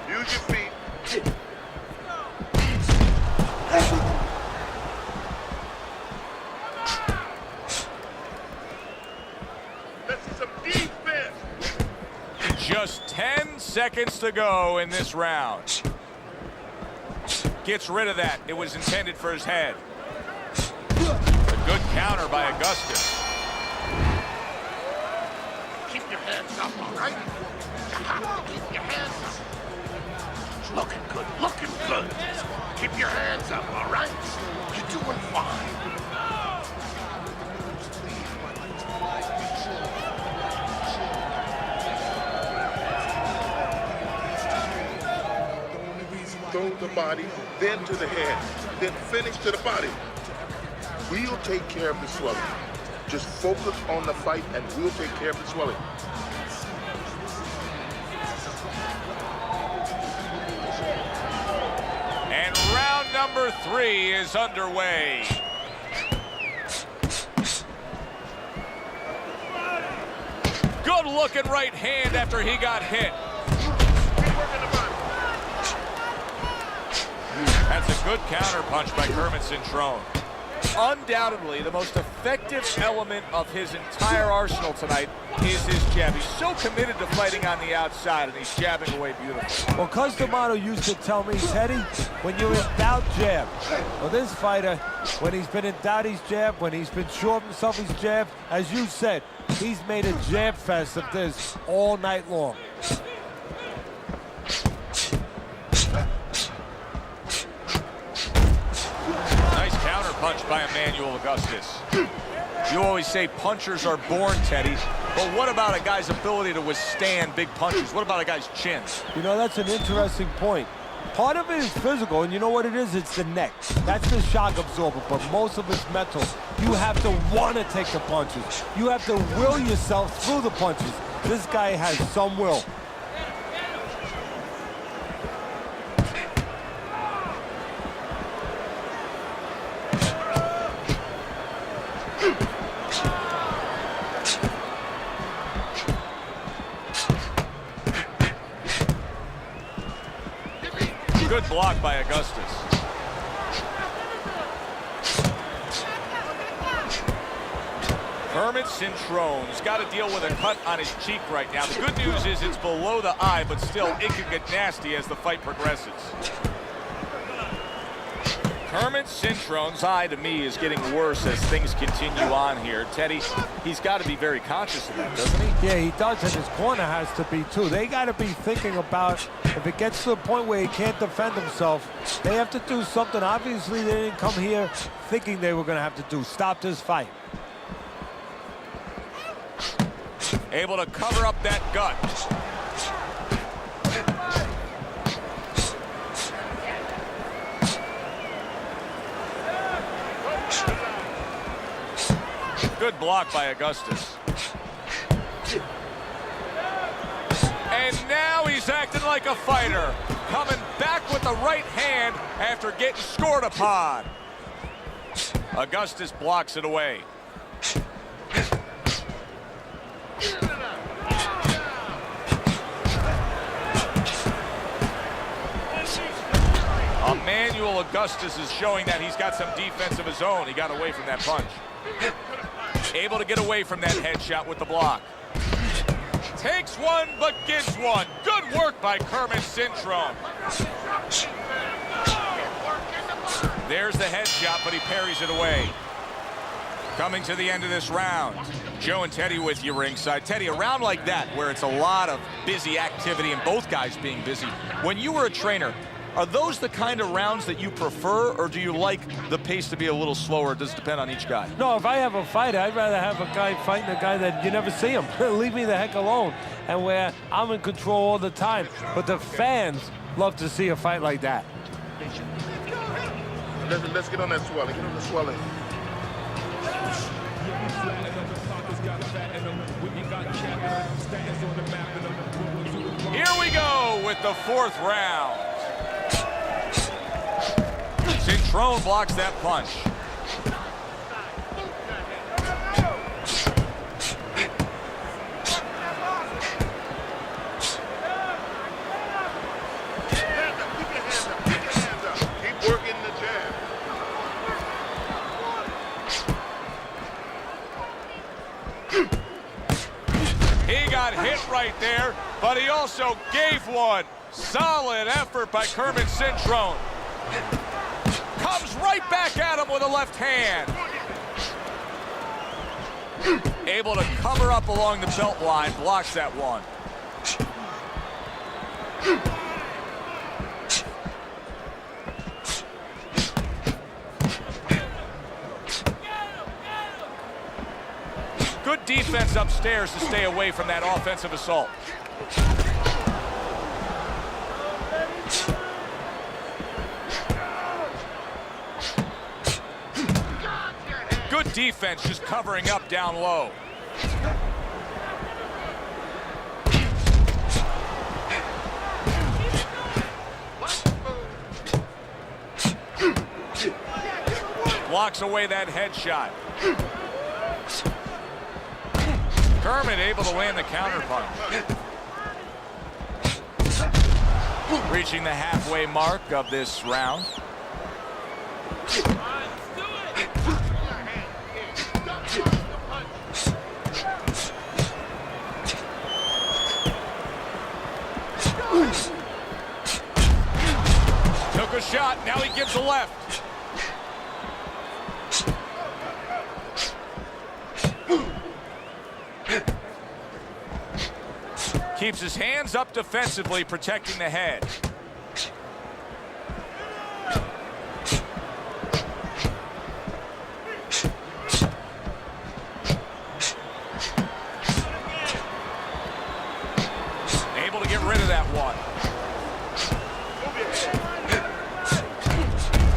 Use your feet. This is some defense. Just 10 seconds to go in this round. Gets rid of that. It was intended for his head. A good counter by Augustus. Keep your hands up, all right? Keep your hands up. Looking good, looking good. Keep your hands up, all right? You're doing fine. Throw the body, then to the head, then finish to the body. We'll take care of the swelling. Just focus on the fight and we'll take care of the swelling. And round number 3 is underway. Good looking right hand after he got hit. That's a good counter punch by Kermit Cintron. Undoubtedly, the most effective element of his entire arsenal tonight is his jab. He's so committed to fighting on the outside, and he's jabbing away beautifully. Well, Customato used to tell me, Teddy, when you're in doubt, jab. Well, this fighter, when he's been in doubt, he's jabbed. When he's been sure of himself, he's jabbed. As you said, he's made a jab fest of this all night long. Nice counter punch by Emanuel Augustus. You always say punchers are born, Teddy, but what about a guy's ability to withstand big punches? What about a guy's chin? You know, that's an interesting point. Part of it is physical, and you know what it is? It's the neck. That's the shock absorber, but most of it's mental. You have to want to take the punches. You have to will yourself through the punches. This guy has some will. Good block by Augustus. Kermit Cintron's got to deal with a cut on his cheek right now. The good news is it's below the eye, but still it can get nasty as the fight progresses. Kermit Cintron's eye, to me, is getting worse as things continue on here. Teddy, he's got to be very conscious of that, doesn't he? Yeah, he does, and his corner has to be, too. They got to be thinking about, if it gets to the point where he can't defend himself, they have to do something. Obviously, they didn't come here thinking they were going to have to do. Stop this fight. Able to cover up that gut. Good block by Augustus. And now he's acting like a fighter. Coming back with the right hand after getting scored upon. Augustus blocks it away. Emanuel Augustus is showing that he's got some defense of his own. He got away from that punch. Able to get away from that headshot with the block. Takes one, but gives one. Good work by Kermit Cintron. There's the headshot, but he parries it away. Coming to the end of this round. Joe and Teddy with you ringside. Teddy, a round like that, where it's a lot of busy activity and both guys being busy. When you were a trainer, are those the kind of rounds that you prefer, or do you like the pace to be a little slower? Does it depend on each guy? No, if I have a fight, I'd rather have a guy fighting a guy that you never see him. Leave me the heck alone. And where I'm in control all the time. But the fans love to see a fight like that. Let's get on that swelling. Get on the swelling. Here we go with the fourth round. Cintron blocks that punch. Keep working the jab. He got hit right there, but he also gave one. Solid effort by Kermit Cintron. Comes right back at him with a left hand. Able to cover up along the belt line, blocks that one. Good defense upstairs to stay away from that offensive assault. Good defense, just covering up down low. Blocks away that headshot. Kermit able to land the counter punch. Reaching the halfway mark of this round. a shot. Now he gives a left. Keeps his hands up defensively, protecting the head. Able to get rid of that one.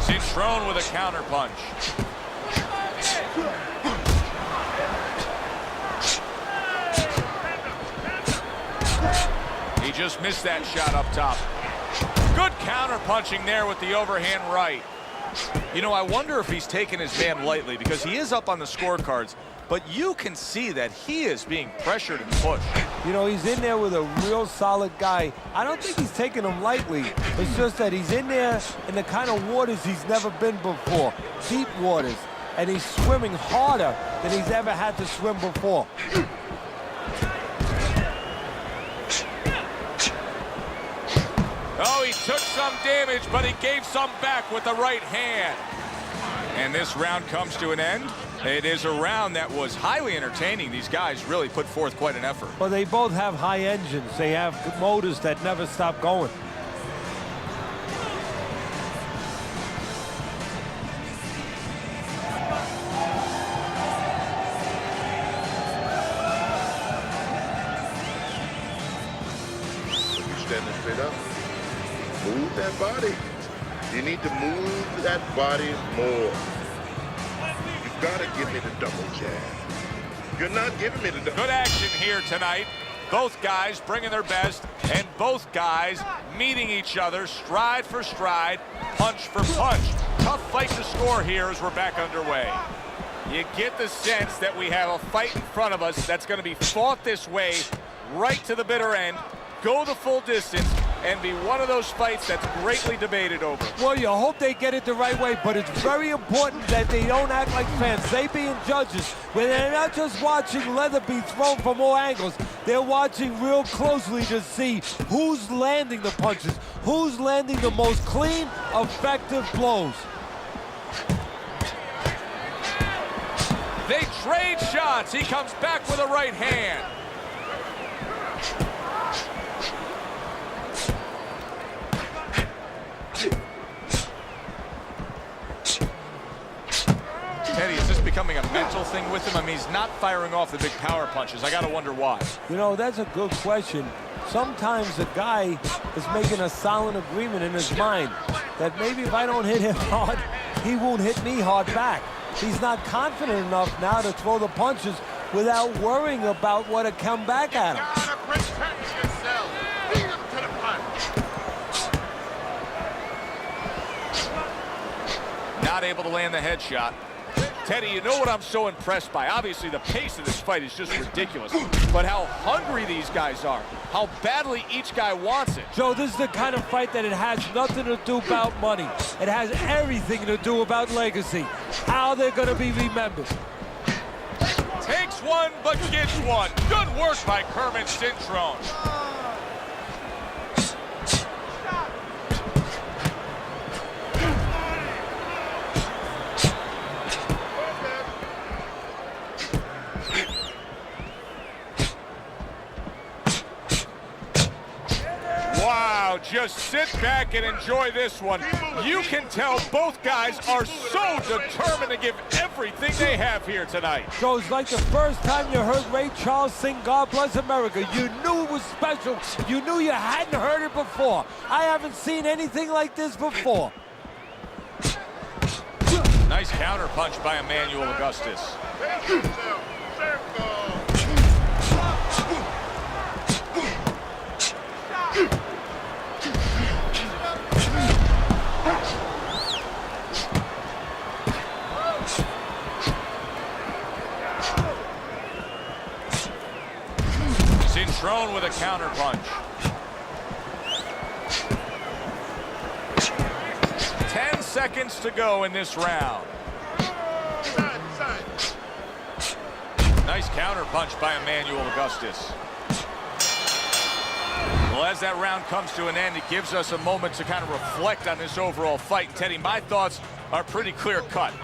Cintron with a counter punch. He just missed that shot up top. Good counter punching there with the overhand right. You know, I wonder if he's taking his man lightly, because he is up on the scorecards, but you can see that he is being pressured and pushed. You know, he's in there with a real solid guy. I don't think he's taking him lightly. It's just that he's in there in the kind of waters he's never been before, deep waters, and he's swimming harder than he's ever had to swim before. Oh, he took some damage, but he gave some back with the right hand. And this round comes to an end. It is a round that was highly entertaining. These guys really put forth quite an effort. Well, they both have high engines. They have motors that never stop going. Standing straight up. Move that body. You need to move that body more. You gotta give me the double jab. You're not giving me the double. Good action here tonight. Both guys bringing their best, and both guys meeting each other stride for stride, punch for punch. Tough fight to score here as we're back underway. You get the sense that we have a fight in front of us that's going to be fought this way right to the bitter end, go the full distance, and be one of those fights that's greatly debated over. Well, you hope they get it the right way, but it's very important that they don't act like fans. They being judges, when they're not just watching leather be thrown from all angles, they're watching real closely to see who's landing the punches, who's landing the most clean, effective blows. They trade shots. He comes back with a right hand. Teddy, is this becoming a mental thing with him? I mean, he's not firing off the big power punches. I got to wonder why. You know, that's a good question. Sometimes a guy is making a silent agreement in his mind that maybe if I don't hit him hard, he won't hit me hard back. He's not confident enough now to throw the punches without worrying about what will come back at him. You gotta protect yourself. Beat him to the punch. Not able to land the headshot. Teddy, you know what I'm so impressed by? Obviously, the pace of this fight is just ridiculous. But how hungry these guys are. How badly each guy wants it. Joe, this is the kind of fight that it has nothing to do about money. It has everything to do about legacy. How they're going to be remembered. Takes one, but gets one. Good work by Kermit Cintron. Wow, just sit back and enjoy this one. You can tell both guys are so determined to give everything they have here tonight. So it's like the first time you heard Ray Charles sing God Bless America. You knew it was special. You knew you hadn't heard it before. I haven't seen anything like this before. Nice counter punch by Emanuel Augustus. Cintron with a counter punch. 10 seconds to go in this round. Nice counter punch by Emanuel Augustus. Well, as that round comes to an end, it gives us a moment to kind of reflect on this overall fight. And Teddy, my thoughts are pretty clear-cut.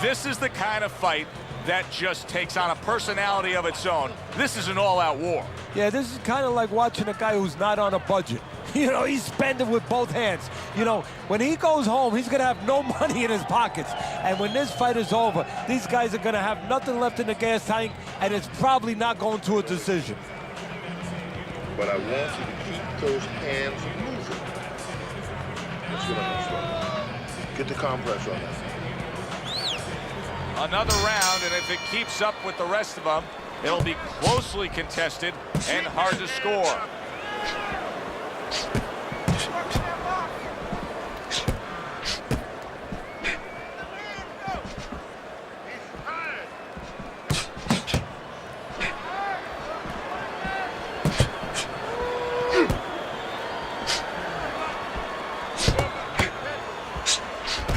This is the kind of fight that just takes on a personality of its own. This is an all-out war. Yeah, this is kind of like watching a guy who's not on a budget. You know, he's spending with both hands. You know, when he goes home, he's going to have no money in his pockets. And when this fight is over, these guys are going to have nothing left in the gas tank, and it's probably not going to a decision. But I want you to keep those hands moving. That's what I'm going to do. Get the compress on that. Another round, and if it keeps up with the rest of them, it'll be closely contested and hard to score.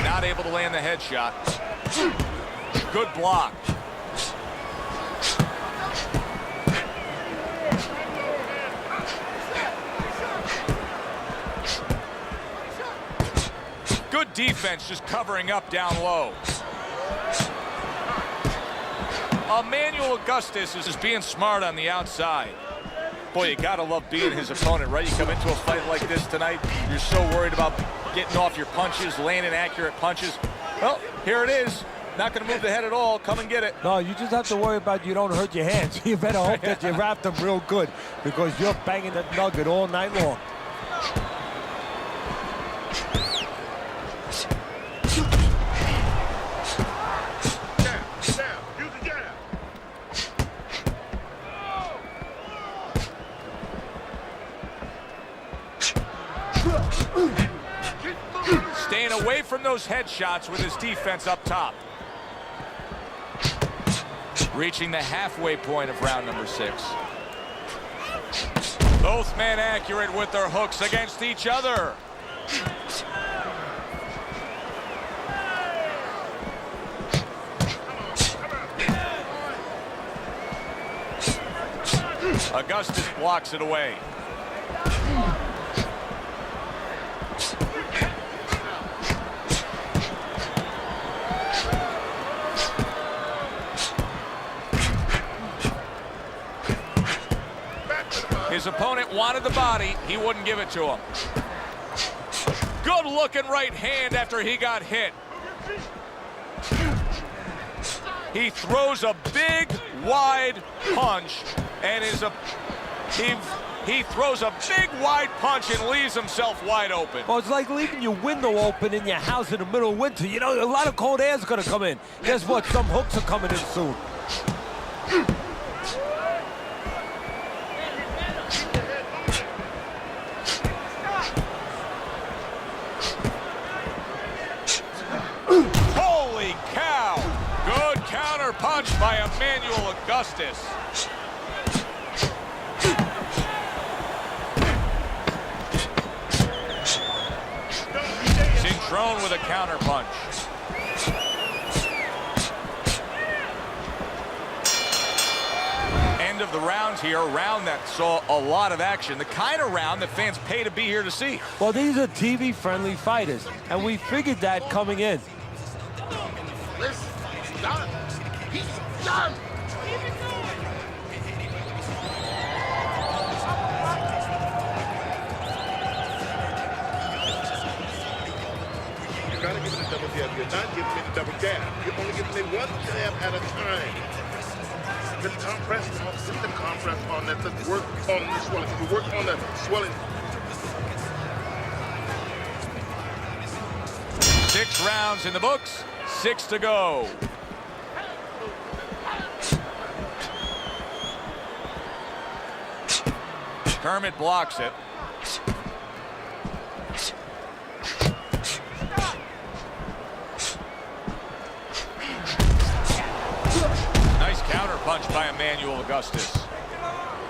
Not able to land the headshot. Good block. Good defense, just covering up down low. Emanuel Augustus is just being smart on the outside. Boy, you gotta love being his opponent, right? You come into a fight like this tonight, you're so worried about getting off your punches, landing accurate punches. Well, here it is. Not going to move the head at all. Come and get it. No, you just have to worry about you don't hurt your hands. You better hope that you wrap them real good, because you're banging that nugget all night long. Staying away from those headshots with his defense up top. Reaching the halfway point of round number 6. Both men accurate with their hooks against each other. Augustus blocks it away. His opponent wanted the body. He wouldn't give it to him. Good looking right hand after he got hit. He throws a big, wide punch, and he throws a big, wide punch and leaves himself wide open. Well, it's like leaving your window open in your house in the middle of winter. You know, a lot of cold air is going to come in. Guess what? Some hooks are coming in soon. Holy cow! Good counter punch by Emanuel Augustus. Cintron with a counter punch. End of the round here, a round that saw a lot of action, the kind of round that fans pay to be here to see. Well, these are TV-friendly fighters, and we figured that coming in. Listen, he's done. He's done. You gotta give it a double jab. You're not giving it a double jab. You're only giving it one jab at a time. Just compress on that. Let's work on the swelling. You work on the swelling. 6 rounds in the books, 6 to go. Kermit blocks it. Nice counter punch by Emanuel Augustus.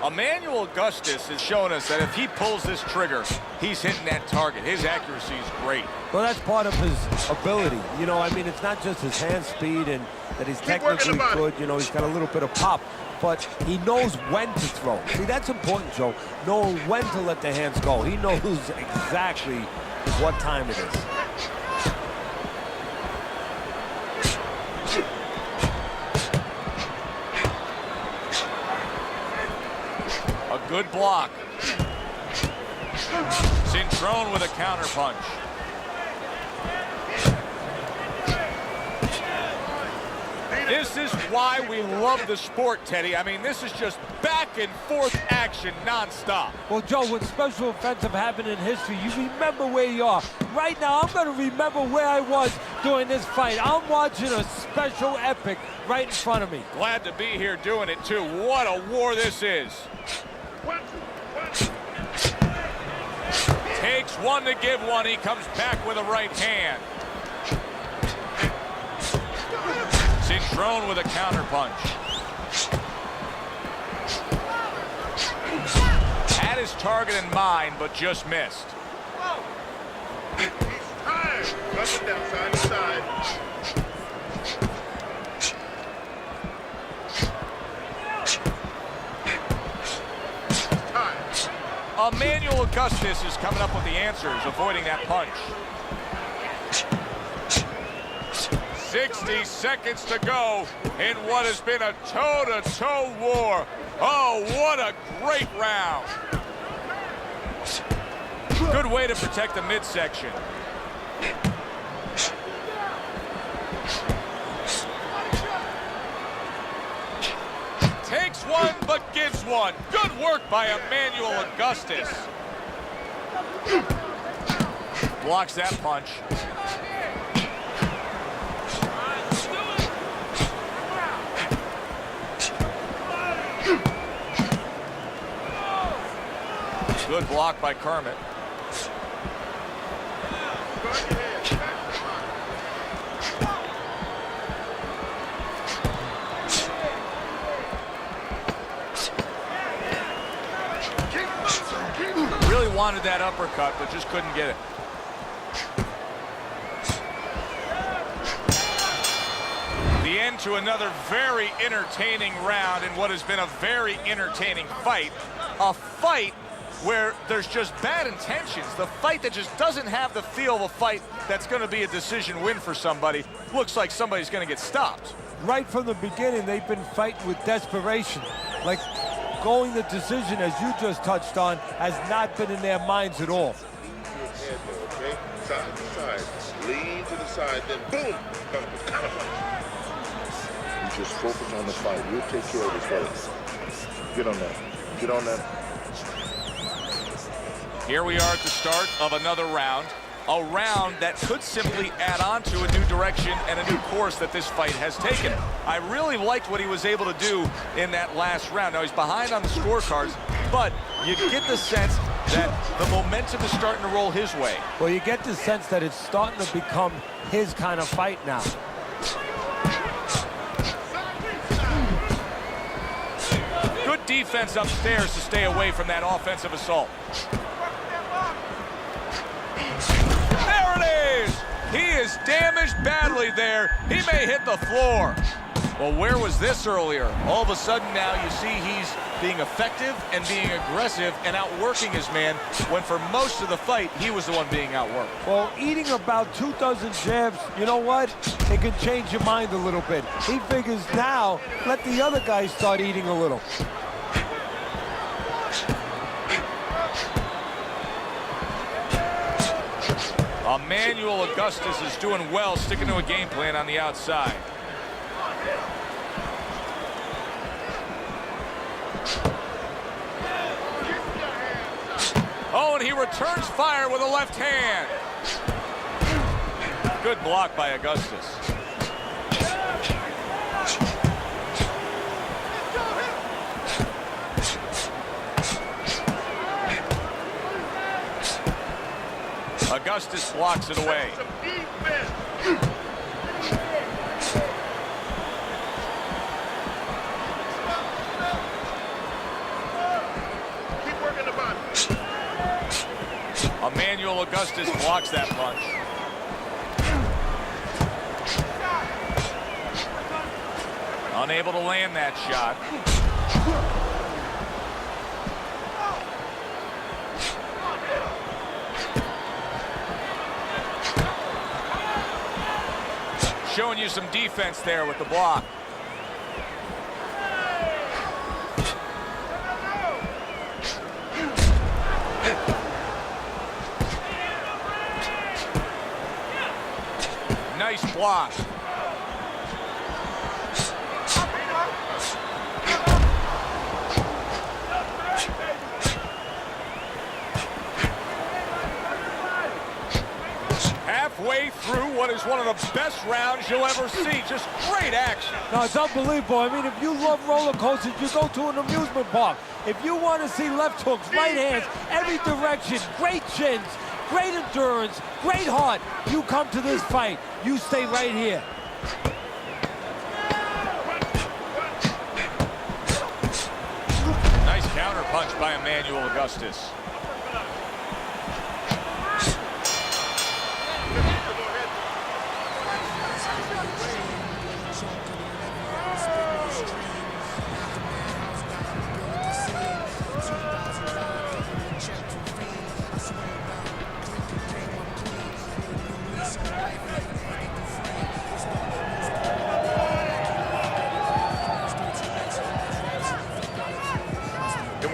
Emanuel Augustus is showing us that if he pulls this trigger, he's hitting that target. His accuracy is great. Well, that's part of his ability. You know, I mean, it's not just his hand speed and that he's technically good. You know, he's got a little bit of pop, but he knows when to throw. See, that's important, Joe, knowing when to let the hands go. He knows exactly what time it is. A good block. Cintron with a counter punch. This is why we love the sport, Teddy. I mean, this is just back and forth action nonstop. Well, Joe, when special events have happened in history, you remember where you are. Right now, I'm going to remember where I was during this fight. I'm watching a special epic right in front of me. Glad to be here doing it, too. What a war this is. Takes one to give one. He comes back with a right hand. Cintron with a counter punch. Had his target in mind, but just missed. He's tired. Up and down, side to side. Emanuel Augustus is coming up with the answers, avoiding that punch. 60 seconds to go in what has been a toe-to-toe war. Oh, what a great round. Good way to protect the midsection. Takes one, but gives one. Good work by Emanuel Augustus. Blocks that punch. Good block by Kermit. Really wanted that uppercut, but just couldn't get it. The end to another very entertaining round in what has been a very entertaining fight. A fight where there's just bad intentions. The fight that just doesn't have the feel of a fight that's going to be a decision win for somebody. Looks like somebody's going to get stopped. Right from the beginning, they've been fighting with desperation. Like going the decision, as you just touched on, has not been in their minds at all. Okay? Side to side. Lean to the side, then boom! Counter punch. You just focus on the fight. We'll take care of this fight. Get on that. Get on that. Here we are at the start of another round. A round that could simply add on to a new direction and a new course that this fight has taken. I really liked what he was able to do in that last round. Now, he's behind on the scorecards, but you get the sense that the momentum is starting to roll his way. Well, you get the sense that it's starting to become his kind of fight now. Good defense upstairs to stay away from that offensive assault. He is damaged badly there. He may hit the floor. Well, where was this earlier? All of a sudden now you see he's being effective and being aggressive and outworking his man, when for most of the fight, he was the one being outworked. Well, eating about 2 dozen jabs, you know what? It can change your mind a little bit. He figures now, let the other guy start eating a little. Emanuel Augustus is doing well, sticking to a game plan on the outside. Oh, and he returns fire with a left hand. Good block by Augustus. Augustus blocks it away. Augustus blocks that punch. Unable to land that shot. Showing you some defense there with the block. Nice block. Halfway through what is one of the best rounds you'll ever see. Just great action. No, it's unbelievable. I mean, if you love roller coasters, you go to an amusement park. If you want to see left hooks, right hands, every direction, great chins, great endurance, great heart, you come to this fight. You stay right here. Nice counter punch by Emanuel Augustus.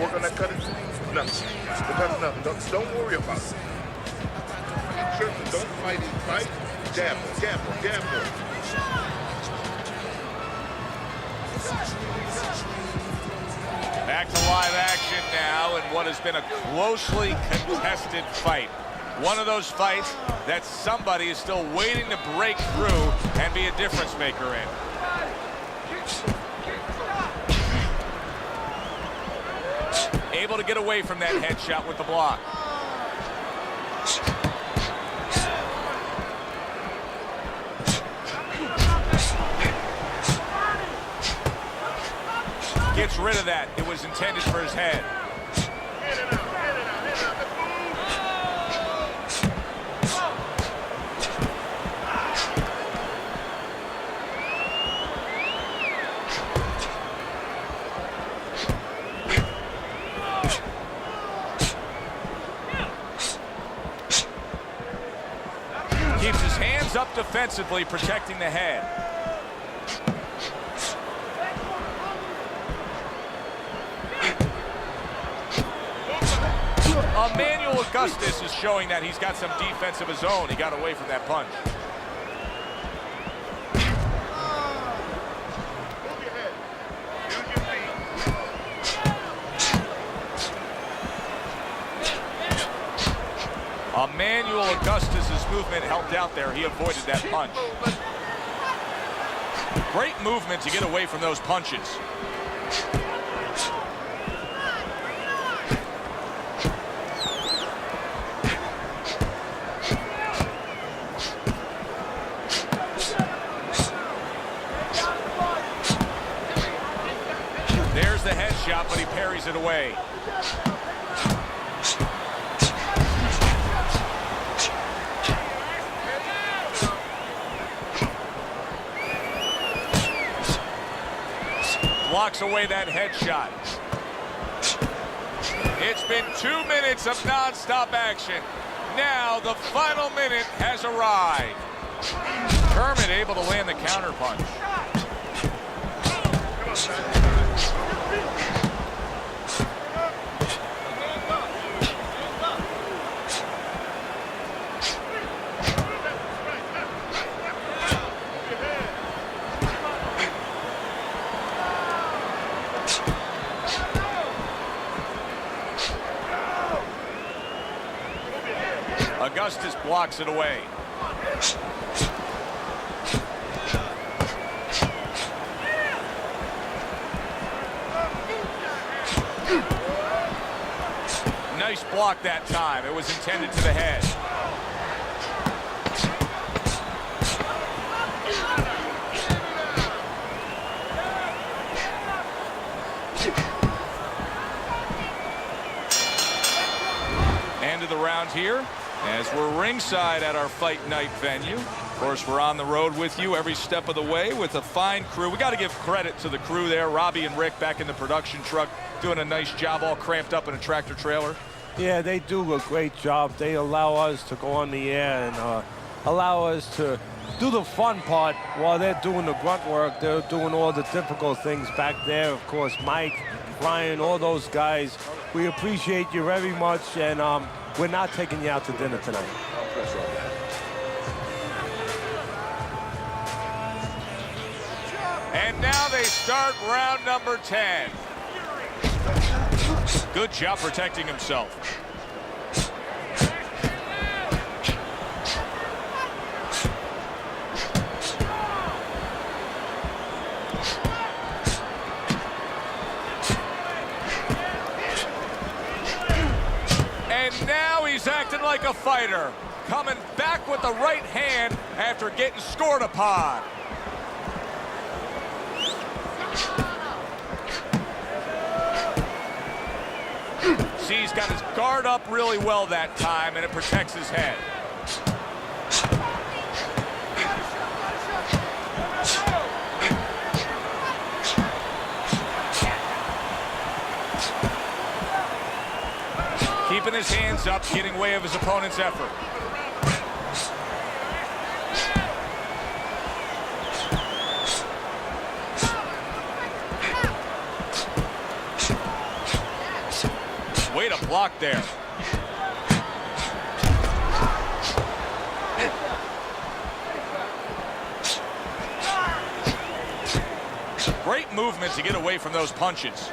Work on that cutting? Nothing. Because nothing. Don't worry about it. Sherman, don't fight him. Fight. Jab him. Jab him. Jab him. Back to live action now in what has been a closely contested fight. One of those fights that somebody is still waiting to break through and be a difference maker in. Able to get away from that headshot with the block. Gets rid of that. It was intended for his head. Keeps his hands up defensively, protecting the head. Emanuel Augustus is showing that he's got some defense of his own. He got away from that punch. Emanuel Augustus's movement helped out there. He avoided that punch. Great movement to get away from those punches. There's the headshot, but he parries it away. Blocks away that headshot. It's been 2 minutes of non-stop action. Now the final minute has arrived. Kermit able to land the counter punch. Augustus blocks it away. Nice block that time. It was intended to the head. End of the round here. As we're ringside at our fight night venue. Of course, we're on the road with you every step of the way with a fine crew. We got to give credit to the crew there. Robbie and Rick back in the production truck doing a nice job, all cramped up in a tractor trailer. Yeah, they do a great job. They allow us to go on the air and allow us to do the fun part while they're doing the grunt work. They're doing all the difficult things back there. Of course, Mike, Brian, all those guys. We appreciate you very much, and we're not taking you out to dinner tonight. And now they start round number 10. Good job protecting himself. And now he's acting like a fighter, coming back with the right hand after getting scored upon. See, he's got his guard up really well that time, and it protects his head. Keeping his hands up, getting way of his opponent's effort. Way to block there. Great movement to get away from those punches.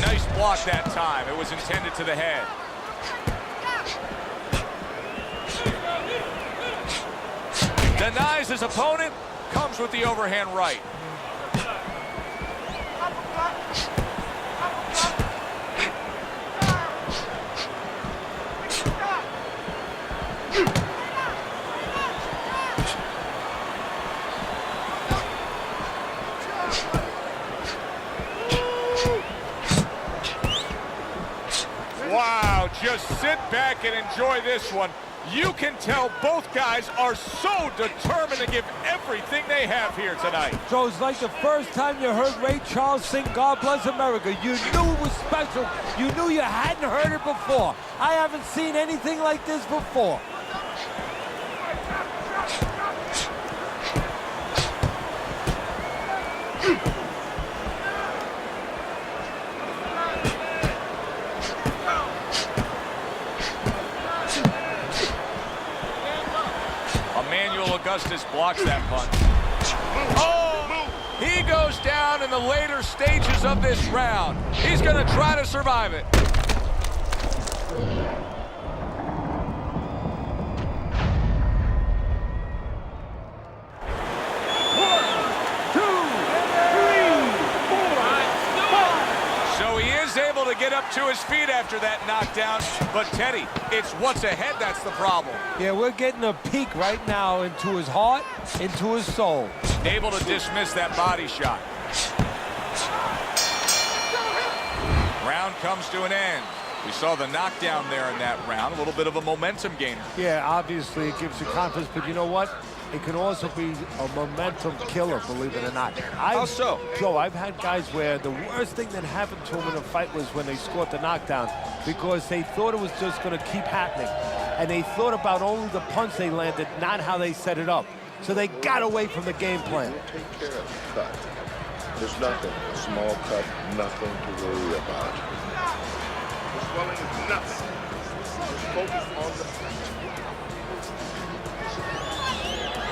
Nice block that time. It was intended to the head. Denies his opponent, comes with the overhand right. Wow, just sit back and enjoy this one. You can tell both guys are so determined to give everything they have here tonight. So it's like the first time you heard Ray Charles sing God Bless America. You knew it was special. You knew you hadn't heard it before. I haven't seen anything like this before. Augustus blocks that punch. Oh! He goes down in the later stages of this round. He's going to try to survive it. To get up to his feet after that knockdown, but Teddy, it's what's ahead that's the problem. Yeah, we're getting a peek right now into his heart, into his soul. Able to dismiss that body shot. Round comes to an end. We saw the knockdown there in that round, a little bit of a momentum gainer. Yeah, obviously it gives you confidence, but you know what? It can also be a momentum killer, believe it or not. How so? Joe, I've had guys where the worst thing that happened to them in a fight was when they scored the knockdown because they thought it was just going to keep happening. And they thought about only the punch they landed, not how they set it up. So they got away from the game plan. Take care of the cut. There's nothing, a small cut, nothing to worry about. The swelling is nothing. Just focus on the...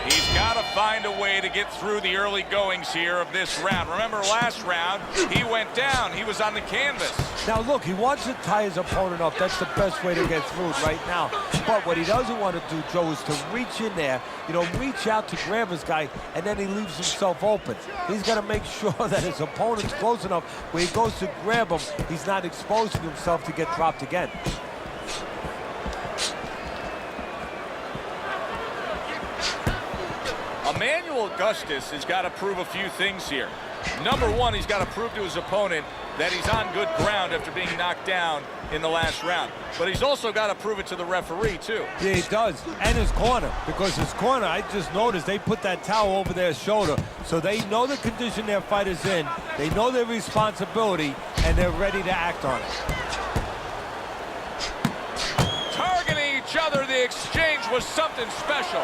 He's got to find a way to get through the early goings here of this round. Remember last round, he went down. He was on the canvas. Now, look, he wants to tie his opponent up. That's the best way to get through it right now. But what he doesn't want to do, Joe, is to reach in there, you know, reach out to grab his guy, and then he leaves himself open. He's got to make sure that his opponent's close enough where he goes to grab him, he's not exposing himself to get dropped again. Emanuel Emanuel Augustus has got to prove a few things here. Number one, he's got to prove to his opponent that he's on good ground after being knocked down in the last round. But he's also got to prove it to the referee, too. Yeah, he does. And his corner. Because his corner, I just noticed, they put that towel over their shoulder. So they know the condition their fighter's in. They know their responsibility, and they're ready to act on it. Targeting each other, the exchange was something special.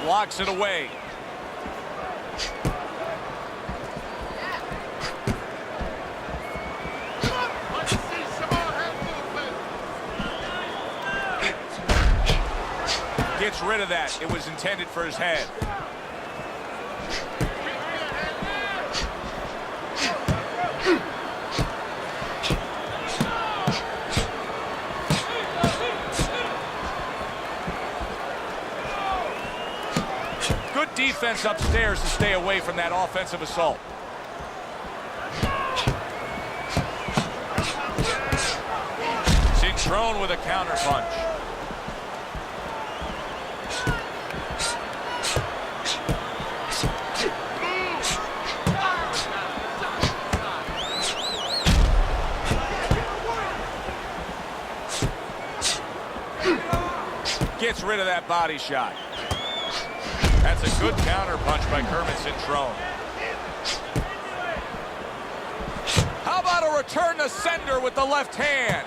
Blocks it away. Gets rid of that. It was intended for his head. Good defense upstairs to stay away from that offensive assault. Cintron with a counter punch. Gets rid of that body shot. That's a good counter punch by Kermit Cintron. How about a return to sender with the left hand?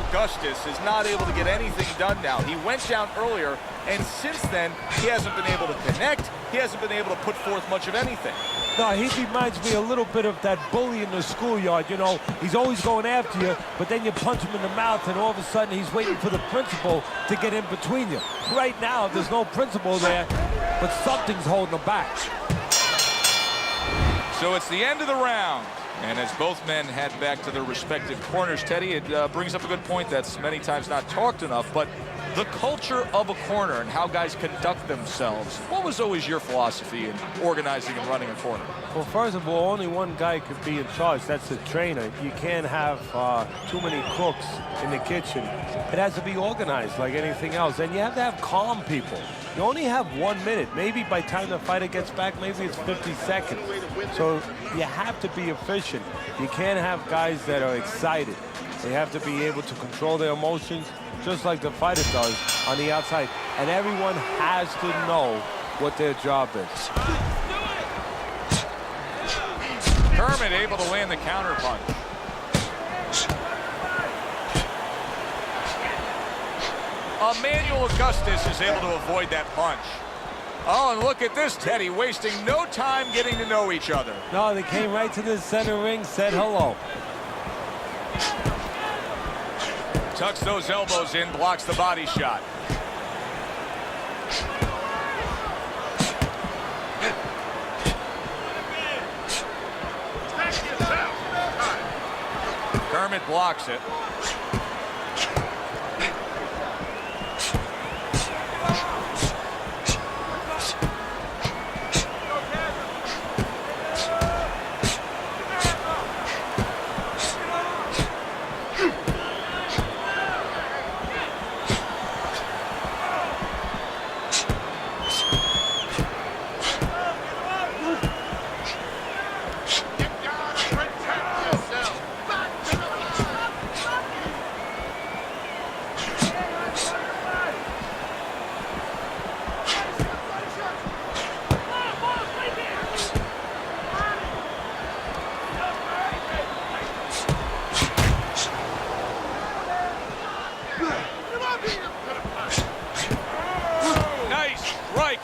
Augustus is not able to get anything done now. He went down earlier, and since then, he hasn't been able to connect. He hasn't been able to put forth much of anything. No, he reminds me a little bit of that bully in the schoolyard. You know, he's always going after you, but then you punch him in the mouth, and all of a sudden, he's waiting for the principal to get in between you. Right now, there's no principal there, but something's holding him back. So it's the end of the round. And as both men head back to their respective corners, Teddy, it brings up a good point that's many times not talked enough, but the culture of a corner and how guys conduct themselves. What was always your philosophy in organizing and running a corner? Well, first of all, only one guy could be in charge. That's the trainer. You can't have too many cooks in the kitchen. It has to be organized like anything else. And you have to have calm people. You only have 1 minute. Maybe by the time the fighter gets back, maybe it's 50 seconds. So you have to be efficient. You can't have guys that are excited. They have to be able to control their emotions just like the fighter does on the outside. And everyone has to know what their job is. Kermit able to land the counter punch. Emanuel Augustus is able to avoid that punch. Oh, and look at this, Teddy, wasting no time getting to know each other. No, they came right to the center ring, said hello. Tucks those elbows in, blocks the body shot. Kermit blocks it.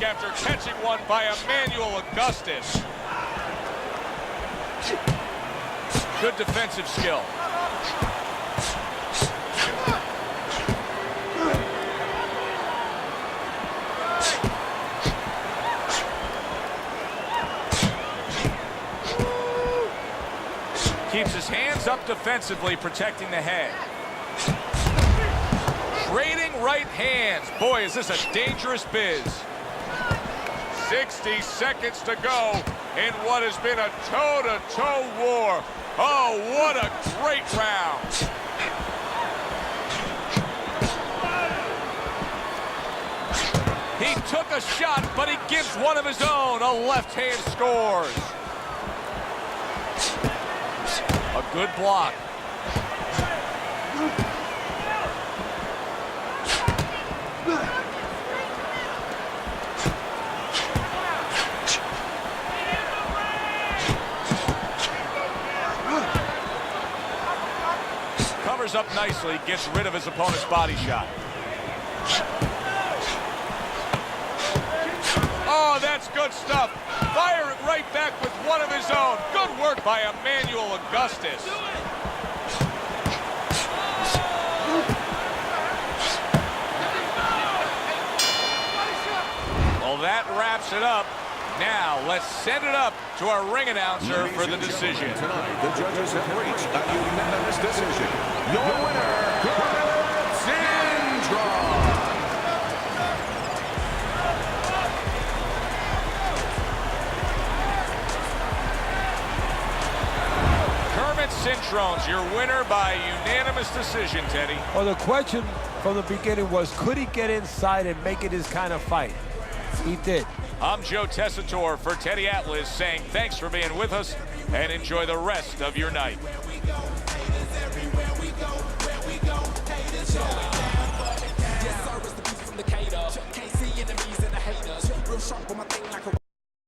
After catching one by Emanuel Augustus. Good defensive skill. Keeps his hands up defensively, protecting the head. Trading right hands. Boy, is this a dangerous biz. 60 seconds to go in what has been a toe-to-toe war. Oh, what a great round. He took a shot, but he gives one of his own. A left hand scores. A good block. Covers up nicely, gets rid of his opponent's body shot. Oh, that's good stuff. Fire it right back with one of his own. Good work by Emanuel Augustus. Well, that wraps it up. Now, let's send it up to our ring announcer for the decision. Tonight, the judges have reached a unanimous decision. Your winner, Cintron. Cintron's your winner by unanimous decision, Teddy. Well, the question from the beginning was, could he get inside and make it his kind of fight? He did. I'm Joe Tessitore for Teddy Atlas saying thanks for being with us and enjoy the rest of your night. Can't see enemies and the haters. Real sharp on my thing like a